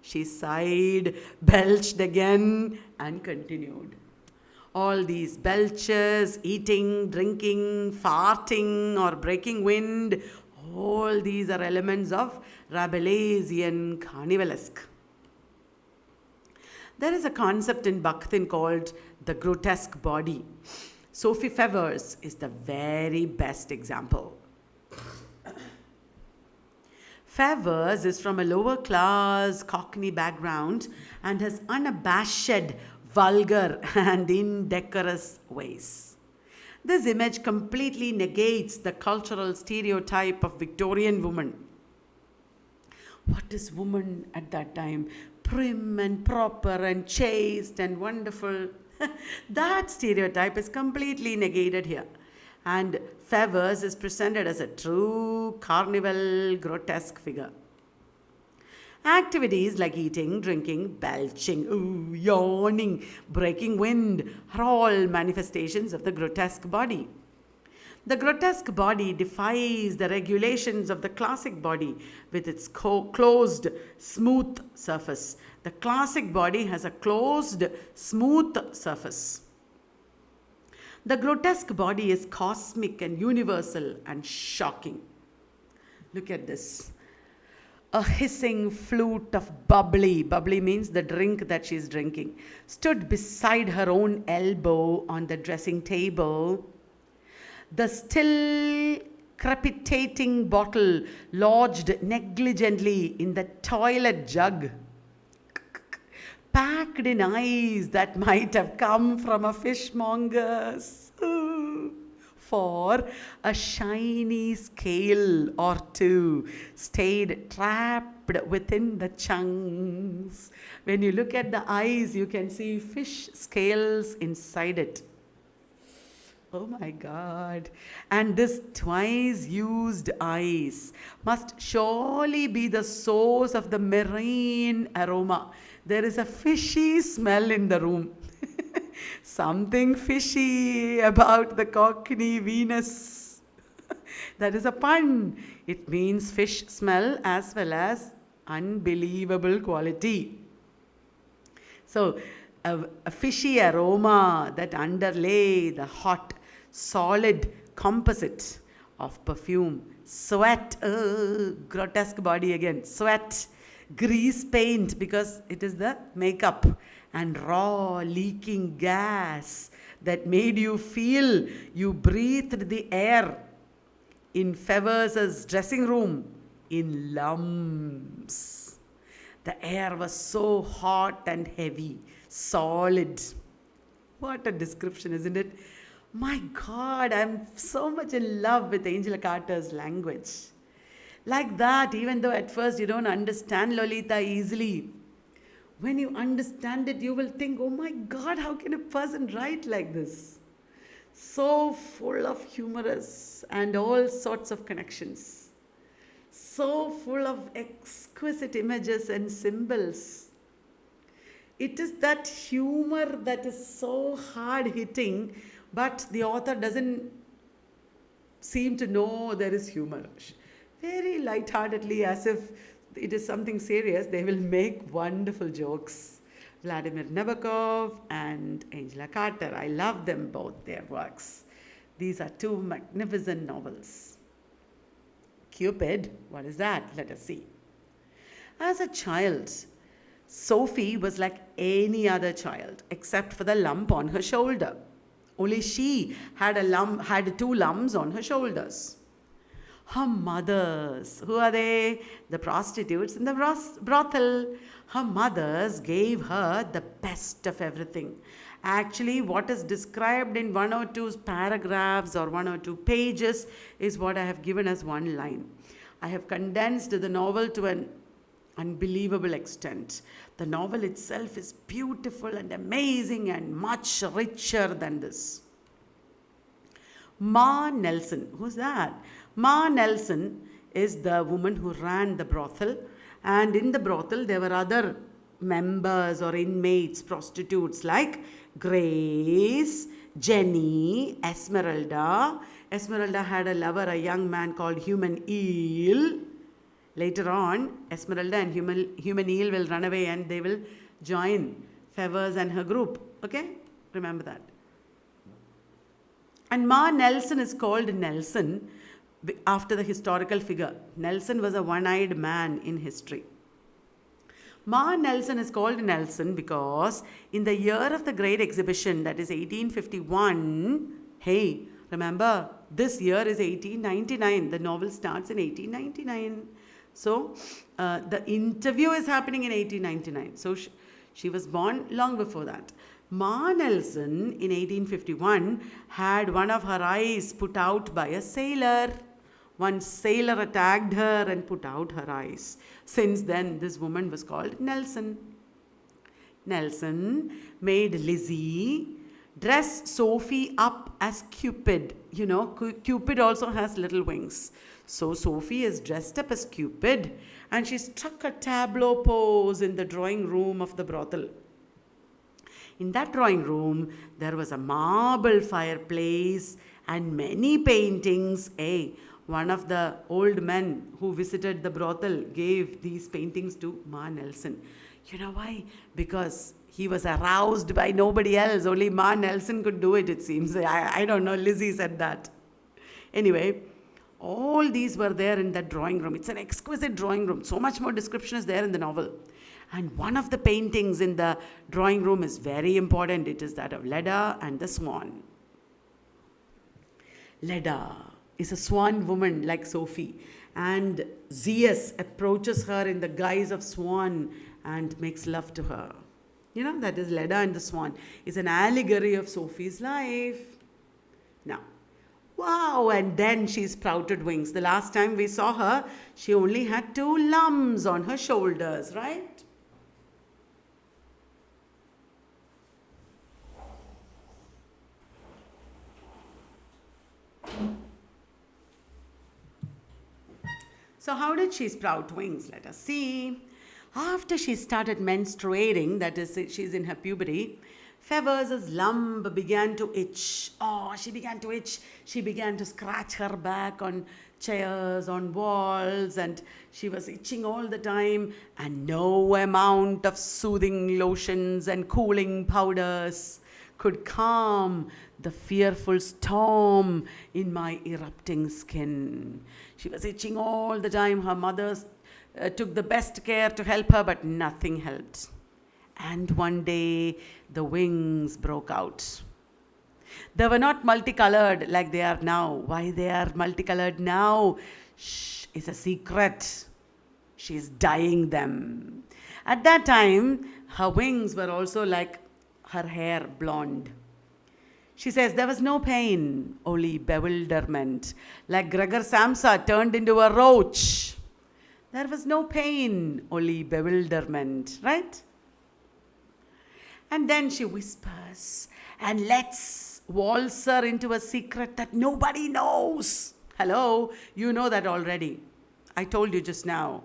she sighed, belched again, and continued. All these belches, eating, drinking, farting, or breaking wind, all these are elements of Rabelaisian carnivalesque. There is a concept in Bakhtin called the grotesque body. Sophie Fevvers is the very best example. Fevvers is from a lower class Cockney background and has unabashed, vulgar and indecorous ways. This image completely negates the cultural stereotype of Victorian woman. What is woman at that time? Prim and proper and chaste and wonderful. That stereotype is completely negated here. And Fevvers is presented as a true carnival grotesque figure. Activities like eating, drinking, belching, yawning, breaking wind are all manifestations of the grotesque body. The grotesque body defies the regulations of the classic body with its closed, smooth surface. The classic body has a closed, smooth surface. The grotesque body is cosmic and universal and shocking. Look at this. A hissing flute of bubbly, bubbly means the drink that she's drinking, stood beside her own elbow on the dressing table. The still crepitating bottle lodged negligently in the toilet jug, packed in eyes that might have come from a fishmonger's. For a shiny scale or two stayed trapped within the chunks. When you look at the eyes, you can see fish scales inside it. Oh my God. And this twice used ice must surely be the source of the marine aroma. There is a fishy smell in the room. Something fishy about the Cockney Venus. That is a pun. It means fish smell as well as unbelievable quality. So, a fishy aroma that underlay the hot, solid composite of perfume. Sweat, grotesque body again. Sweat, grease paint because it is the makeup, and raw leaking gas that made you feel you breathed the air in Fevvers' dressing room in lumps. The air was so hot and heavy, solid. What a description, isn't it? My God, I'm so much in love with Angela Carter's language. Like that, even though at first you don't understand Lolita easily, when you understand it, you will think, oh my God, how can a person write like this? So full of humorous and all sorts of connections. So full of exquisite images and symbols. It is that humor that is so hard-hitting, but the author doesn't seem to know there is humor. Very lightheartedly, as if it is something serious, they will make wonderful jokes. Vladimir Nabokov and Angela Carter. I love them both, their works. These are two magnificent novels. Cupid, what is that? Let us see. As a child, Sophie was like any other child except for the lump on her shoulder. Only she had two lumps on her shoulders. Her mothers, who are they? The prostitutes in the brothel. Her mothers gave her the best of everything. Actually, what is described in one or two paragraphs or one or two pages is what I have given as one line. I have condensed the novel to an unbelievable extent. The novel itself is beautiful and amazing and much richer than this. Ma Nelson, who's that? Ma Nelson is the woman who ran the brothel, and in the brothel there were other members or inmates, prostitutes like Grace, Jenny, Esmeralda. Esmeralda had a lover, a young man called Human Eel. Later on, Esmeralda and Human Eel will run away and they will join Fevvers and her group. Okay? Remember that. And Ma Nelson is called Nelson after the historical figure. Nelson was a one-eyed man in history. Ma Nelson is called Nelson because in the year of the Great Exhibition, that is 1851, hey, remember, this year is 1899. The novel starts in 1899. So, the interview is happening in 1899. So, she was born long before that. Ma Nelson in 1851 had one of her eyes put out by a sailor. One sailor attacked her and put out her eyes. Since then, this woman was called Nelson. Nelson made Lizzie dress Sophie up as Cupid. You know, Cupid also has little wings. So Sophie is dressed up as Cupid and she struck a tableau pose in the drawing room of the brothel. In that drawing room, there was a marble fireplace and many paintings. One of the old men who visited the brothel gave these paintings to Ma Nelson. You know why? Because he was aroused by nobody else. Only Ma Nelson could do it, it seems. I don't know. Lizzie said that. Anyway, all these were there in that drawing room. It's an exquisite drawing room. So much more description is there in the novel. And one of the paintings in the drawing room is very important. It is that of Leda and the swan. Leda is a swan woman like Sophie. And Zeus approaches her in the guise of swan and makes love to her. You know, that is Leda and the swan. It's an allegory of Sophie's life. Now, wow, and then she sprouted wings. The last time we saw her, she only had 2 lumps on her shoulders, right? So how did she sprout wings? Let us see. After she started menstruating, that is, she's in her puberty, Fevvers' lump began to itch. Oh, she began to itch. She began to scratch her back on chairs, on walls, and she was itching all the time. And no amount of soothing lotions and cooling powders could calm the fearful storm in my erupting skin. She was itching all the time. Her mothers took the best care to help her, but nothing helped. And one day, the wings broke out. They were not multicolored like they are now. Why they are multicolored now? Shh, it's a secret. She's dyeing them. At that time, her wings were also like her hair, blonde. She says there was no pain, only bewilderment. Like Gregor Samsa turned into a roach. There was no pain, only bewilderment, right? And then she whispers and lets waltz her into a secret that nobody knows. Hello, you know that already. I told you just now.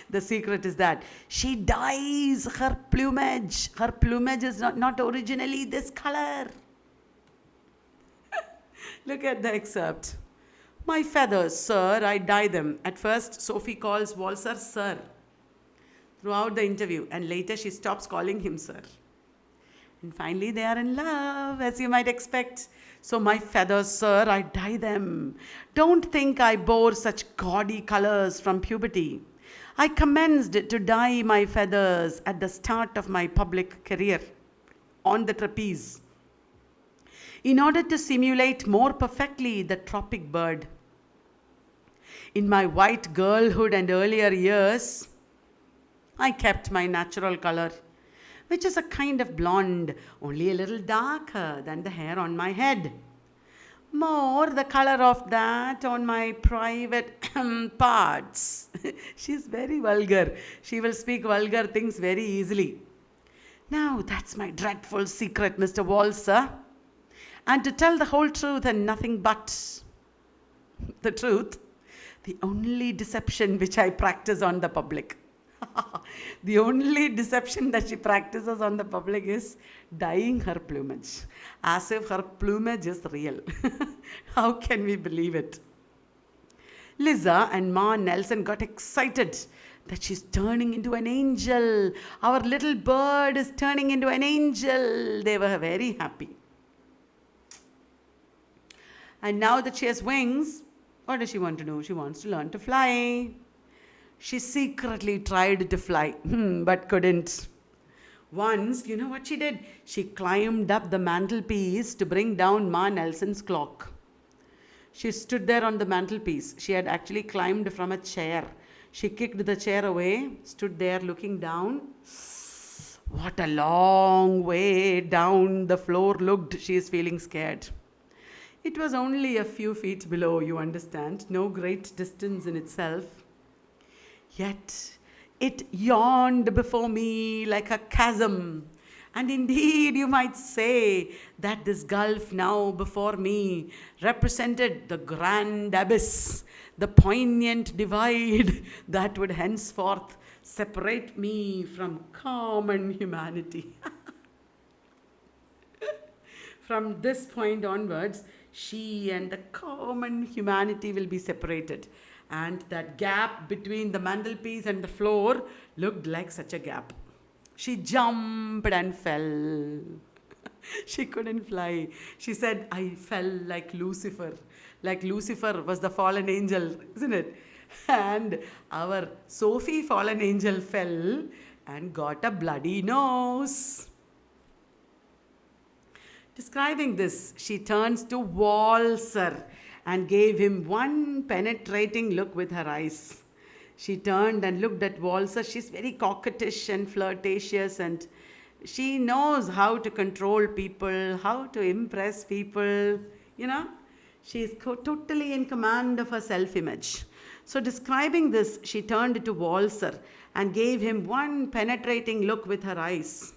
The secret is that she dyes her plumage. Her plumage is not originally this color. Look at the excerpt. My feathers, sir, I dye them. At first, Sophie calls Walser sir throughout the interview, and later she stops calling him sir. And finally, they are in love, as you might expect. So, my feathers, sir, I dye them. Don't think I bore such gaudy colors from puberty. I commenced to dye my feathers at the start of my public career on the trapeze in order to simulate more perfectly the tropic bird. In my white girlhood and earlier years, I kept my natural color, which is a kind of blonde, only a little darker than the hair on my head. More the color of that on my private parts. She's very vulgar. She will speak vulgar things very easily. Now, that's my dreadful secret, Mr. Walser. And to tell the whole truth and nothing but the truth, the only deception which I practice on the public. The only deception that she practices on the public is dyeing her plumage, as if her plumage is real. How can we believe it? Liza and Ma Nelson got excited that she's turning into an angel. Our little bird is turning into an angel. They were very happy. And now that she has wings, what does she want to do? She wants to learn to fly. She secretly tried to fly, but couldn't. Once, you know what she did? She climbed up the mantelpiece to bring down Ma Nelson's clock. She stood there on the mantelpiece. She had actually climbed from a chair. She kicked the chair away, stood there looking down. What a long way down the floor looked. She is feeling scared. It was only a few feet below, you understand, no great distance in itself. Yet it yawned before me like a chasm. And indeed, you might say that this gulf now before me represented the grand abyss, the poignant divide that would henceforth separate me from common humanity. From this point onwards, she and the common humanity will be separated. And that gap between the mantelpiece and the floor looked like such a gap. She jumped and fell. She couldn't fly. She said, I fell like Lucifer. Like Lucifer was the fallen angel, isn't it? And our Sophie fallen angel fell and got a bloody nose. Describing this, she turns to Walser and gave him one penetrating look with her eyes. She turned and looked at Walser. She's very coquettish and flirtatious, and she knows how to control people, how to impress people, you know. She is totally in command of her self-image. So describing this, she turned to Walser and gave him one penetrating look with her eyes,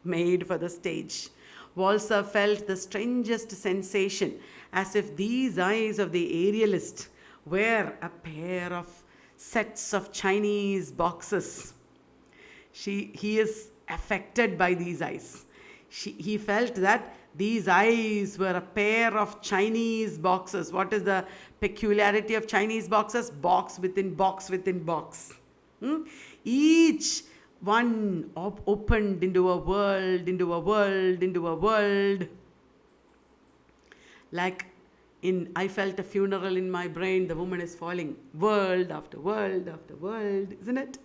made for the stage. Walser felt the strangest sensation, as if these eyes of the aerialist were a pair of sets of Chinese boxes. He is affected by these eyes. He felt that these eyes were a pair of Chinese boxes. What is the peculiarity of Chinese boxes? Box within box within box. Each one opened into a world, into a world, into a world. Like I felt a funeral in my brain, the woman is falling, world after world after world, isn't it?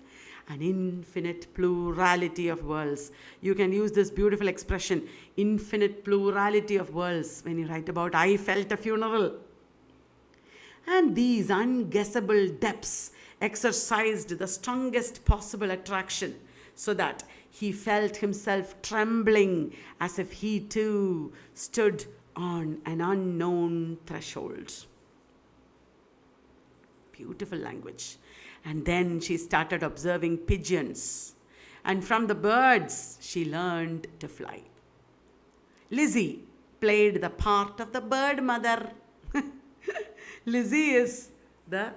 An infinite plurality of worlds. You can use this beautiful expression, infinite plurality of worlds, when you write about I felt a funeral. And these unguessable depths exercised the strongest possible attraction, so that he felt himself trembling as if he too stood on an unknown threshold. Beautiful language. And then she started observing pigeons. And from the birds, she learned to fly. Lizzie played the part of the bird mother. Lizzie is the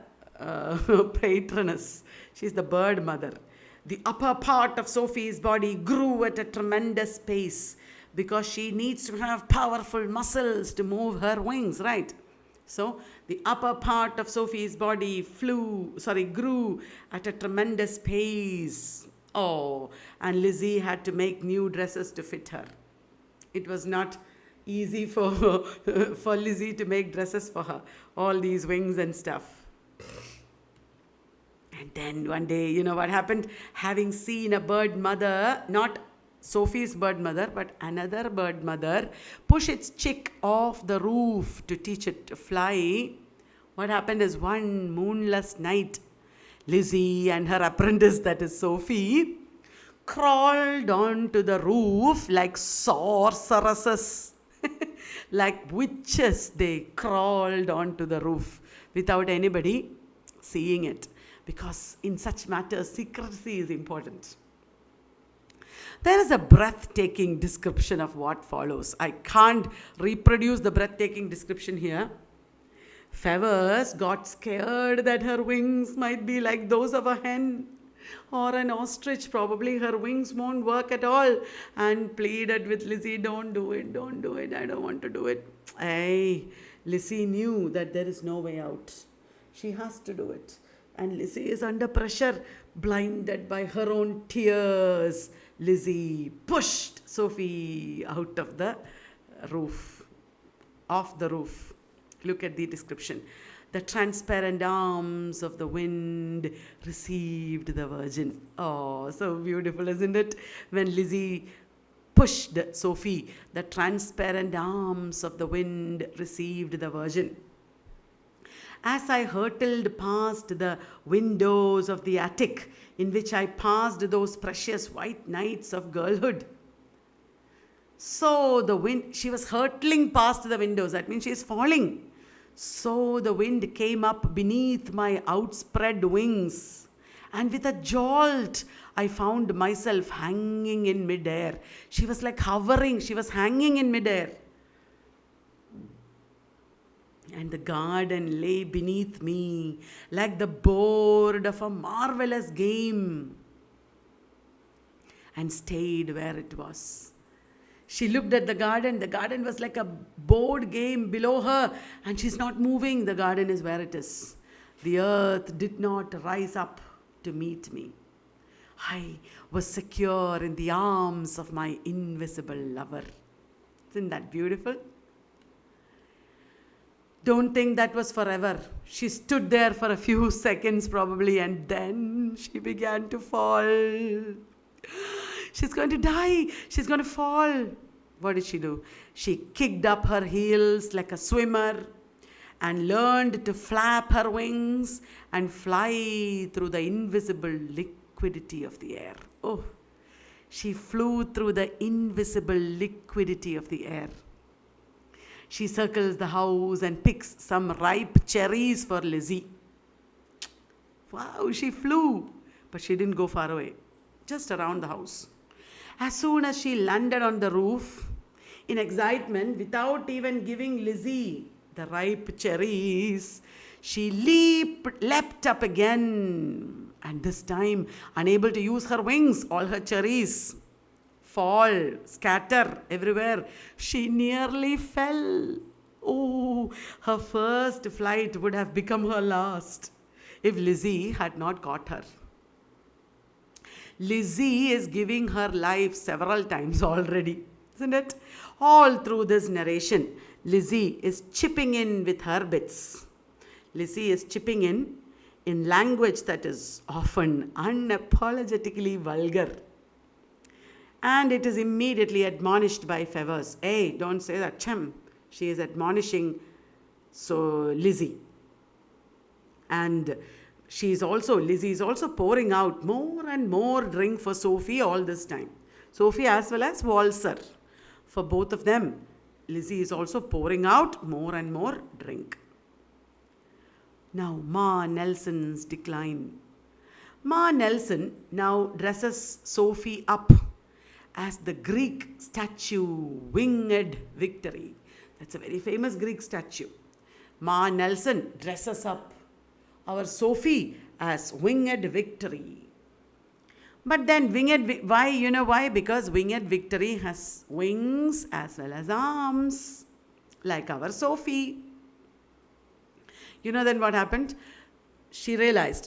patroness. She's the bird mother. The upper part of Sophie's body grew at a tremendous pace because she needs to have powerful muscles to move her wings, right? So the upper part of Sophie's body grew at a tremendous pace. Oh, and Lizzie had to make new dresses to fit her. It was not easy for for Lizzie to make dresses for her, all these wings and stuff. And then one day, you know what happened? Having seen a bird mother, not Sophie's bird mother, but another bird mother, push its chick off the roof to teach it to fly, what happened is one moonless night, Lizzie and her apprentice, that is Sophie, crawled onto the roof like sorceresses. Like witches, they crawled onto the roof without anybody seeing it. Because in such matters, secrecy is important. There is a breathtaking description of what follows. I can't reproduce the breathtaking description here. Fevvers got scared that her wings might be like those of a hen or an ostrich. Probably her wings won't work at all, and pleaded with Lizzie, don't do it, I don't want to do it. Hey, Lizzie knew that there is no way out. She has to do it. And Lizzie is under pressure, blinded by her own tears. Lizzie pushed Sophie out of the roof, off the roof. Look at the description. The transparent arms of the wind received the virgin. Oh, so beautiful, isn't it? When Lizzie pushed Sophie, the transparent arms of the wind received the virgin. As I hurtled past the windows of the attic in which I passed those precious white nights of girlhood. So the wind, she was hurtling past the windows, that means she is falling. So the wind came up beneath my outspread wings, and with a jolt, I found myself hanging in midair. She was like hovering, she was hanging in midair. And the garden lay beneath me like the board of a marvelous game, and stayed where it was. She looked at the garden was like a board game below her, and she's not moving, the garden is where it is. The earth did not rise up to meet me. I was secure in the arms of my invisible lover. Isn't that beautiful? Don't think that was forever. She stood there for a few seconds probably, and then she began to fall. She's going to die. She's going to fall. What did she do? She kicked up her heels like a swimmer and learned to flap her wings and fly through the invisible liquidity of the air. Oh, she flew through the invisible liquidity of the air. She circles the house and picks some ripe cherries for Lizzie. Wow, she flew, but she didn't go far away, just around the house. As soon as she landed on the roof, in excitement, without even giving Lizzie the ripe cherries, she leapt up again, and this time, unable to use her wings, all her cherries fall, scatter everywhere. She nearly fell. Oh, her first flight would have become her last if Lizzie had not caught her. Lizzie is giving her life several times already, isn't it? All through this narration, Lizzie is chipping in with her bits. Lizzie is chipping in language that is often unapologetically vulgar. And it is immediately admonished by Fevvers. Hey, don't say that, chum. She is admonishing Lizzie. And Lizzie is also pouring out more and more drink for Sophie all this time. Sophie as well as Walser. For both of them, Lizzie is also pouring out more and more drink. Now, Ma Nelson's decline. Ma Nelson now dresses Sophie up as the Greek statue Winged Victory. That's a very famous Greek statue. Ma Nelson dresses up our Sophie as Winged Victory. But then why? You know why? Because Winged Victory has wings as well as arms, like our Sophie. Then what happened?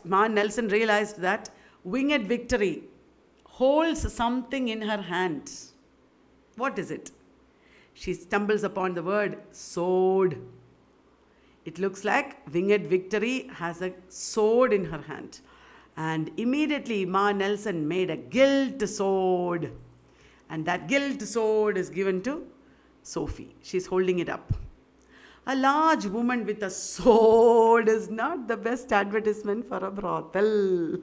Ma Nelson realized that Winged Victory holds something in her hand. What is it? She stumbles upon the word sword. It looks like Winged Victory has a sword in her hand. And immediately Ma Nelson made a gilt sword. And that gilt sword is given to Sophie. She's holding it up. A large woman with a sword is not the best advertisement for a brothel.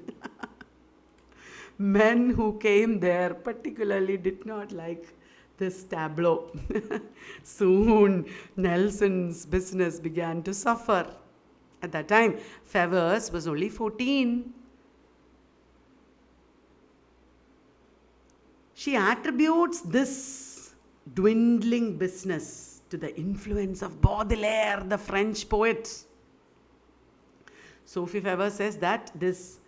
Men who came there particularly did not like this tableau. Soon, Nelson's business began to suffer. At that time, Fevvers was only 14. She attributes this dwindling business to the influence of Baudelaire, the French poet. Sophie Fevvers says that this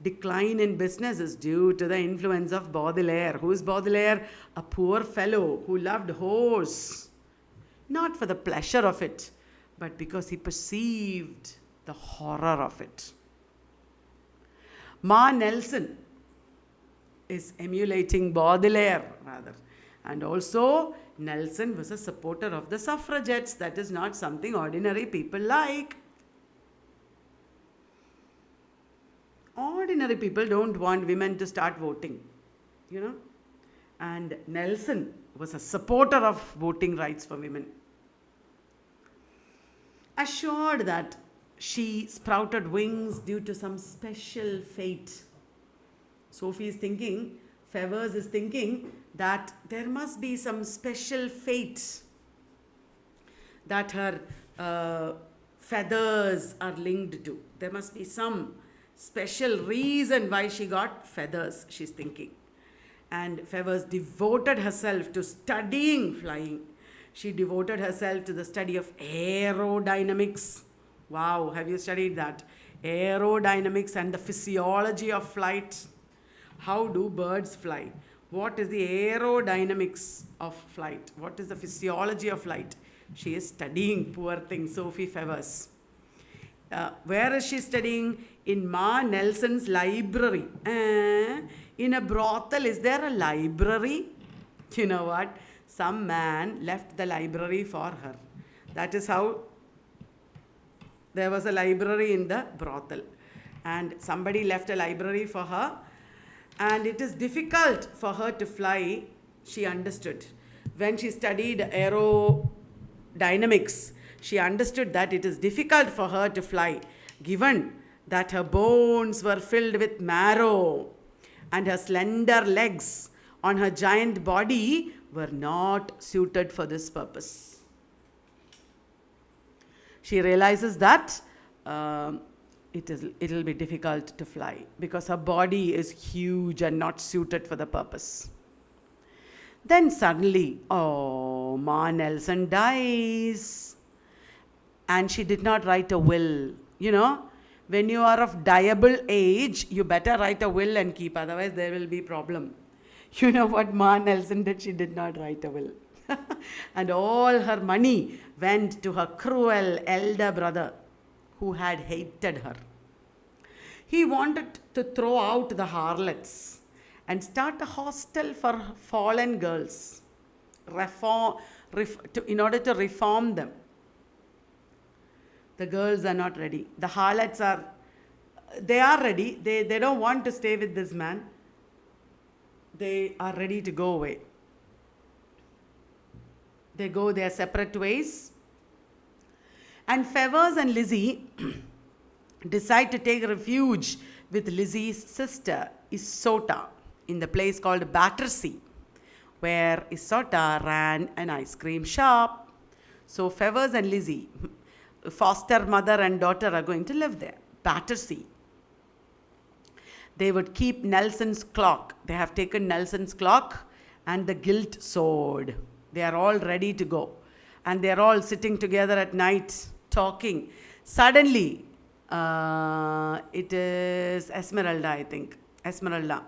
decline in business is due to the influence of Baudelaire. Who is Baudelaire? A poor fellow who loved horse, not for the pleasure of it, but because he perceived the horror of it. Ma Nelson is emulating Baudelaire, rather. And also, Nelson was a supporter of the suffragettes. That is not something ordinary people like. Ordinary people don't want women to start voting, And Nelson was a supporter of voting rights for women. Assured that she sprouted wings due to some special fate. Sophie is thinking, Fevvers is thinking that there must be some special fate that her feathers are linked to. There must be some special reason why she got feathers, she's thinking. And Fevvers devoted herself to studying flying. She devoted herself to the study of aerodynamics. Wow, have you studied that? Aerodynamics and the physiology of flight. How do birds fly? What is the aerodynamics of flight? What is the physiology of flight? She is studying, poor thing, Sophie Fevvers. Where is she studying? In Ma Nelson's library. In a brothel, is there a library? You know what? Some man left the library for her. That is how there was a library in the brothel. And somebody left a library for her. And it is difficult for her to fly, she understood. When she studied aerodynamics, she understood that it is difficult for her to fly, given that her bones were filled with marrow and her slender legs on her giant body were not suited for this purpose. She realizes that it will be difficult to fly because her body is huge and not suited for the purpose. Then suddenly, Ma Nelson dies. And she did not write a will. When you are of diable age, you better write a will and keep, otherwise there will be problem. You know what Ma Nelson did? She did not write a will. And all her money went to her cruel elder brother who had hated her. He wanted to throw out the harlots and start a hostel for fallen girls in order to reform them. The girls are not ready. The harlots are ready. They don't want to stay with this man. They are ready to go away. They go their separate ways. And Fevvers and Lizzie decide to take refuge with Lizzie's sister, Isota, in the place called Battersea, where Isota ran an ice cream shop. So Fevvers and Lizzie, foster mother and daughter, are going to live there, Battersea. They would keep Nelson's clock. They have taken Nelson's clock and the gilt sword. They are all ready to go. And they are all sitting together at night, talking. Suddenly, it is Esmeralda, I think. Esmeralda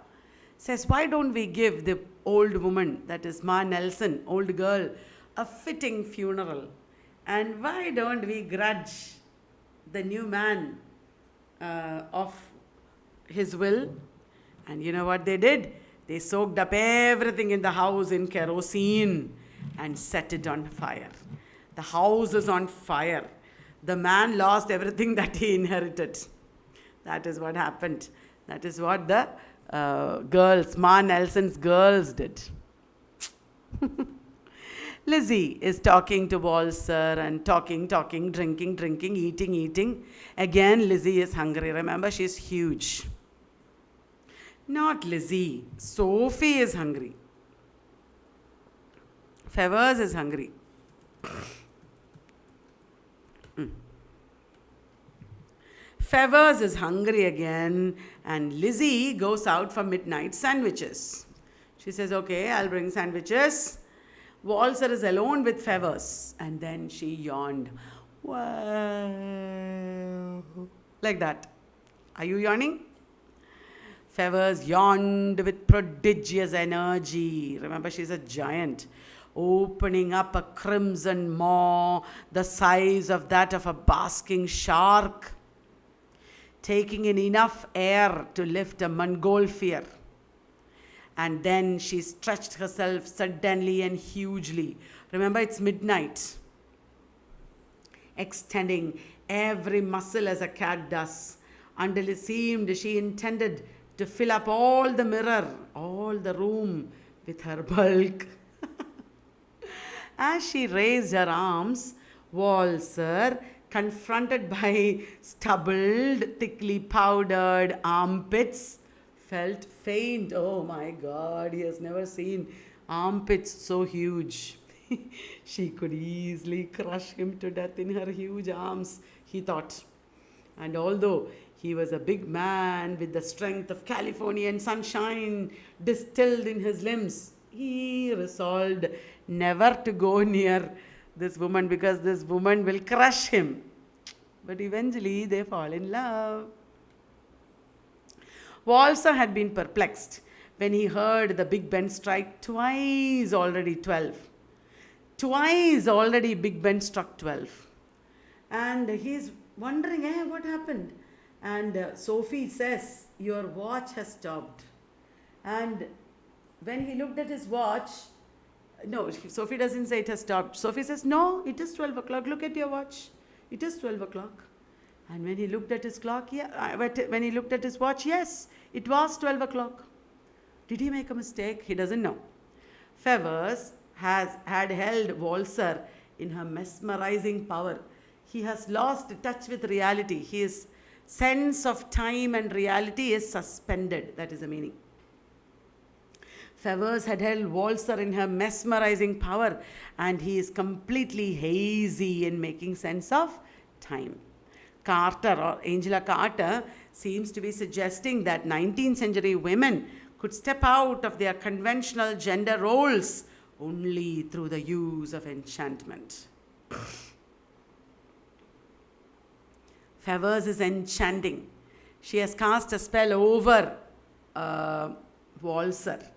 says, why don't we give the old woman, that is Ma Nelson, old girl, a fitting funeral? And why don't we grudge the new man of his will. And you know what they did? They soaked up everything in the house in kerosene and set it on fire. The house is on fire. The man lost everything that he inherited. That is what happened. That is what the girls, Ma Nelson's girls did. Lizzie is talking to Walser and talking, drinking, eating. Again, Lizzie is hungry. Remember, she's huge. Not Lizzie. Sophie is hungry. Fevvers is hungry. Fevvers is hungry again, and Lizzie goes out for midnight sandwiches. She says, okay, I'll bring sandwiches. Walser is alone with Fevvers, and then she yawned. Wow. Like that. Are you yawning? Fevvers yawned with prodigious energy. Remember, she's a giant, opening up a crimson maw the size of that of a basking shark, taking in enough air to lift a montgolfier. And then she stretched herself suddenly and hugely. Remember, it's midnight. Extending every muscle as a cat does, until it seemed she intended to fill up all the mirror, all the room with her bulk. As she raised her arms, Walser, confronted by stubbled, thickly powdered armpits, felt faint. Oh my God, he has never seen armpits so huge. She could easily crush him to death in her huge arms, he thought. And although he was a big man with the strength of Californian sunshine distilled in his limbs, he resolved never to go near this woman because this woman will crush him. But eventually they fall in love. Walser had been perplexed when he heard the Big Ben strike twice already 12. Twice already Big Ben struck 12. And he's wondering, what happened? And Sophie says, your watch has stopped. And when he looked at his watch, no, Sophie doesn't say it has stopped. Sophie says, no, it is 12 o'clock. Look at your watch. It is 12 o'clock. And when he looked at his clock, when he looked at his watch, yes, it was 12 o'clock. Did he make a mistake? He doesn't know. Fevvers had held Walser in her mesmerizing power. He has lost touch with reality. His sense of time and reality is suspended. That is the meaning. Fevvers had held Walser in her mesmerizing power, and he is completely hazy in making sense of time. Carter, or Angela Carter, seems to be suggesting that 19th century women could step out of their conventional gender roles only through the use of enchantment. Fevvers is enchanting. She has cast a spell over Walser,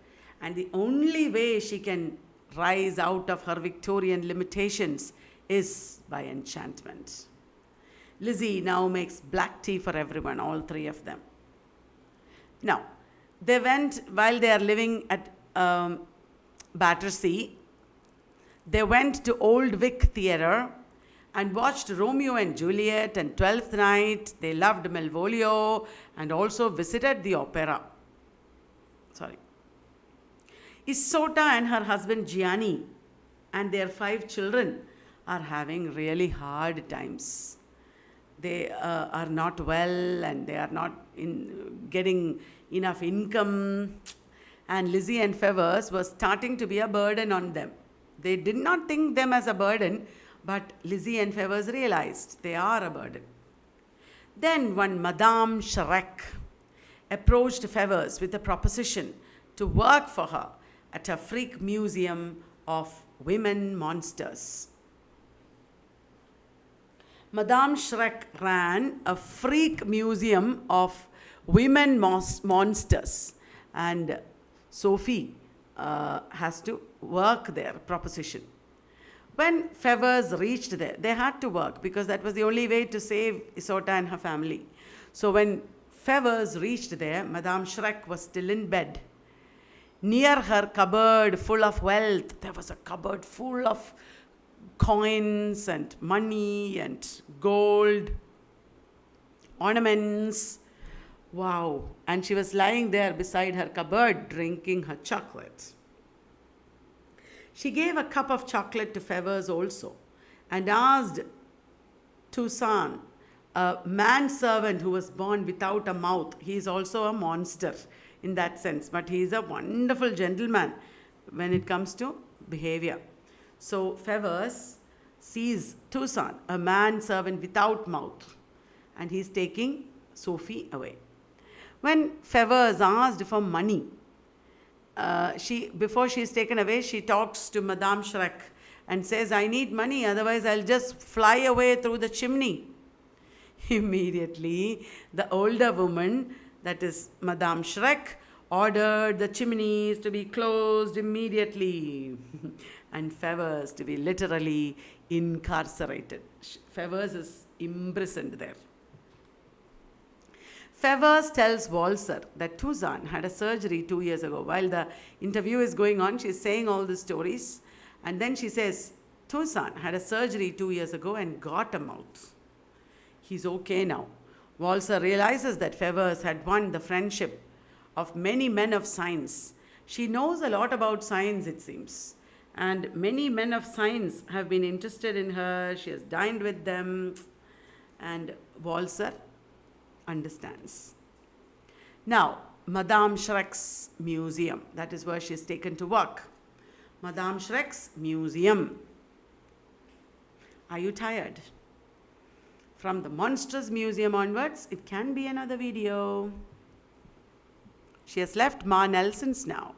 and the only way she can rise out of her Victorian limitations is by enchantment. Lizzie now makes black tea for everyone, all three of them. Now, they went, while they are living at Battersea, they went to Old Vic Theatre and watched Romeo and Juliet and Twelfth Night. They loved Malvolio and also visited the opera. Isota and her husband Gianni and their 5 children are having really hard times. They are not well and they are not getting enough income. And Lizzie and Fevvers was starting to be a burden on them. They did not think them as a burden, but Lizzie and Fevvers realized they are a burden. Then one Madame Schreck approached Fevvers with a proposition to work for her at a freak museum of women monsters. Madame Schreck ran a freak museum of women monsters, and Sophie has to work their proposition. When Fevvers reached there, they had to work because that was the only way to save Isotta and her family. So when Fevvers reached there, Madame Shrek was still in bed. Near her cupboard full of wealth, there was a cupboard full of coins and money and gold, ornaments. Wow. And she was lying there beside her cupboard drinking her chocolate. She gave a cup of chocolate to Fevvers also and asked Toussaint, a manservant who was born without a mouth. He is also a monster in that sense, but he is a wonderful gentleman when it comes to behavior. So Fevvers sees Toussaint, a manservant without mouth, and he is taking Sophie away. When Fevvers asked for money, before she is taken away, she talks to Madame Shrek and says, I need money, otherwise I'll just fly away through the chimney. Immediately, the older woman, that is Madame Shrek, ordered the chimneys to be closed immediately and Fevvers to be literally incarcerated. Fevvers is imprisoned there. Fevvers tells Walser that Toussaint had a surgery 2 years ago. While the interview is going on, she's saying all the stories. And then she says, Toussaint had a surgery 2 years ago and got a mouth. He's okay now. Walser realizes that Fevvers had won the friendship of many men of science. She knows a lot about science, it seems. And many men of science have been interested in her. She has dined with them. And Walser understands. Now, Madame Shrek's museum. That is where she is taken to work. Madame Shrek's museum. Are you tired? From the monstrous museum onwards, it can be another video. She has left Ma Nelson's now.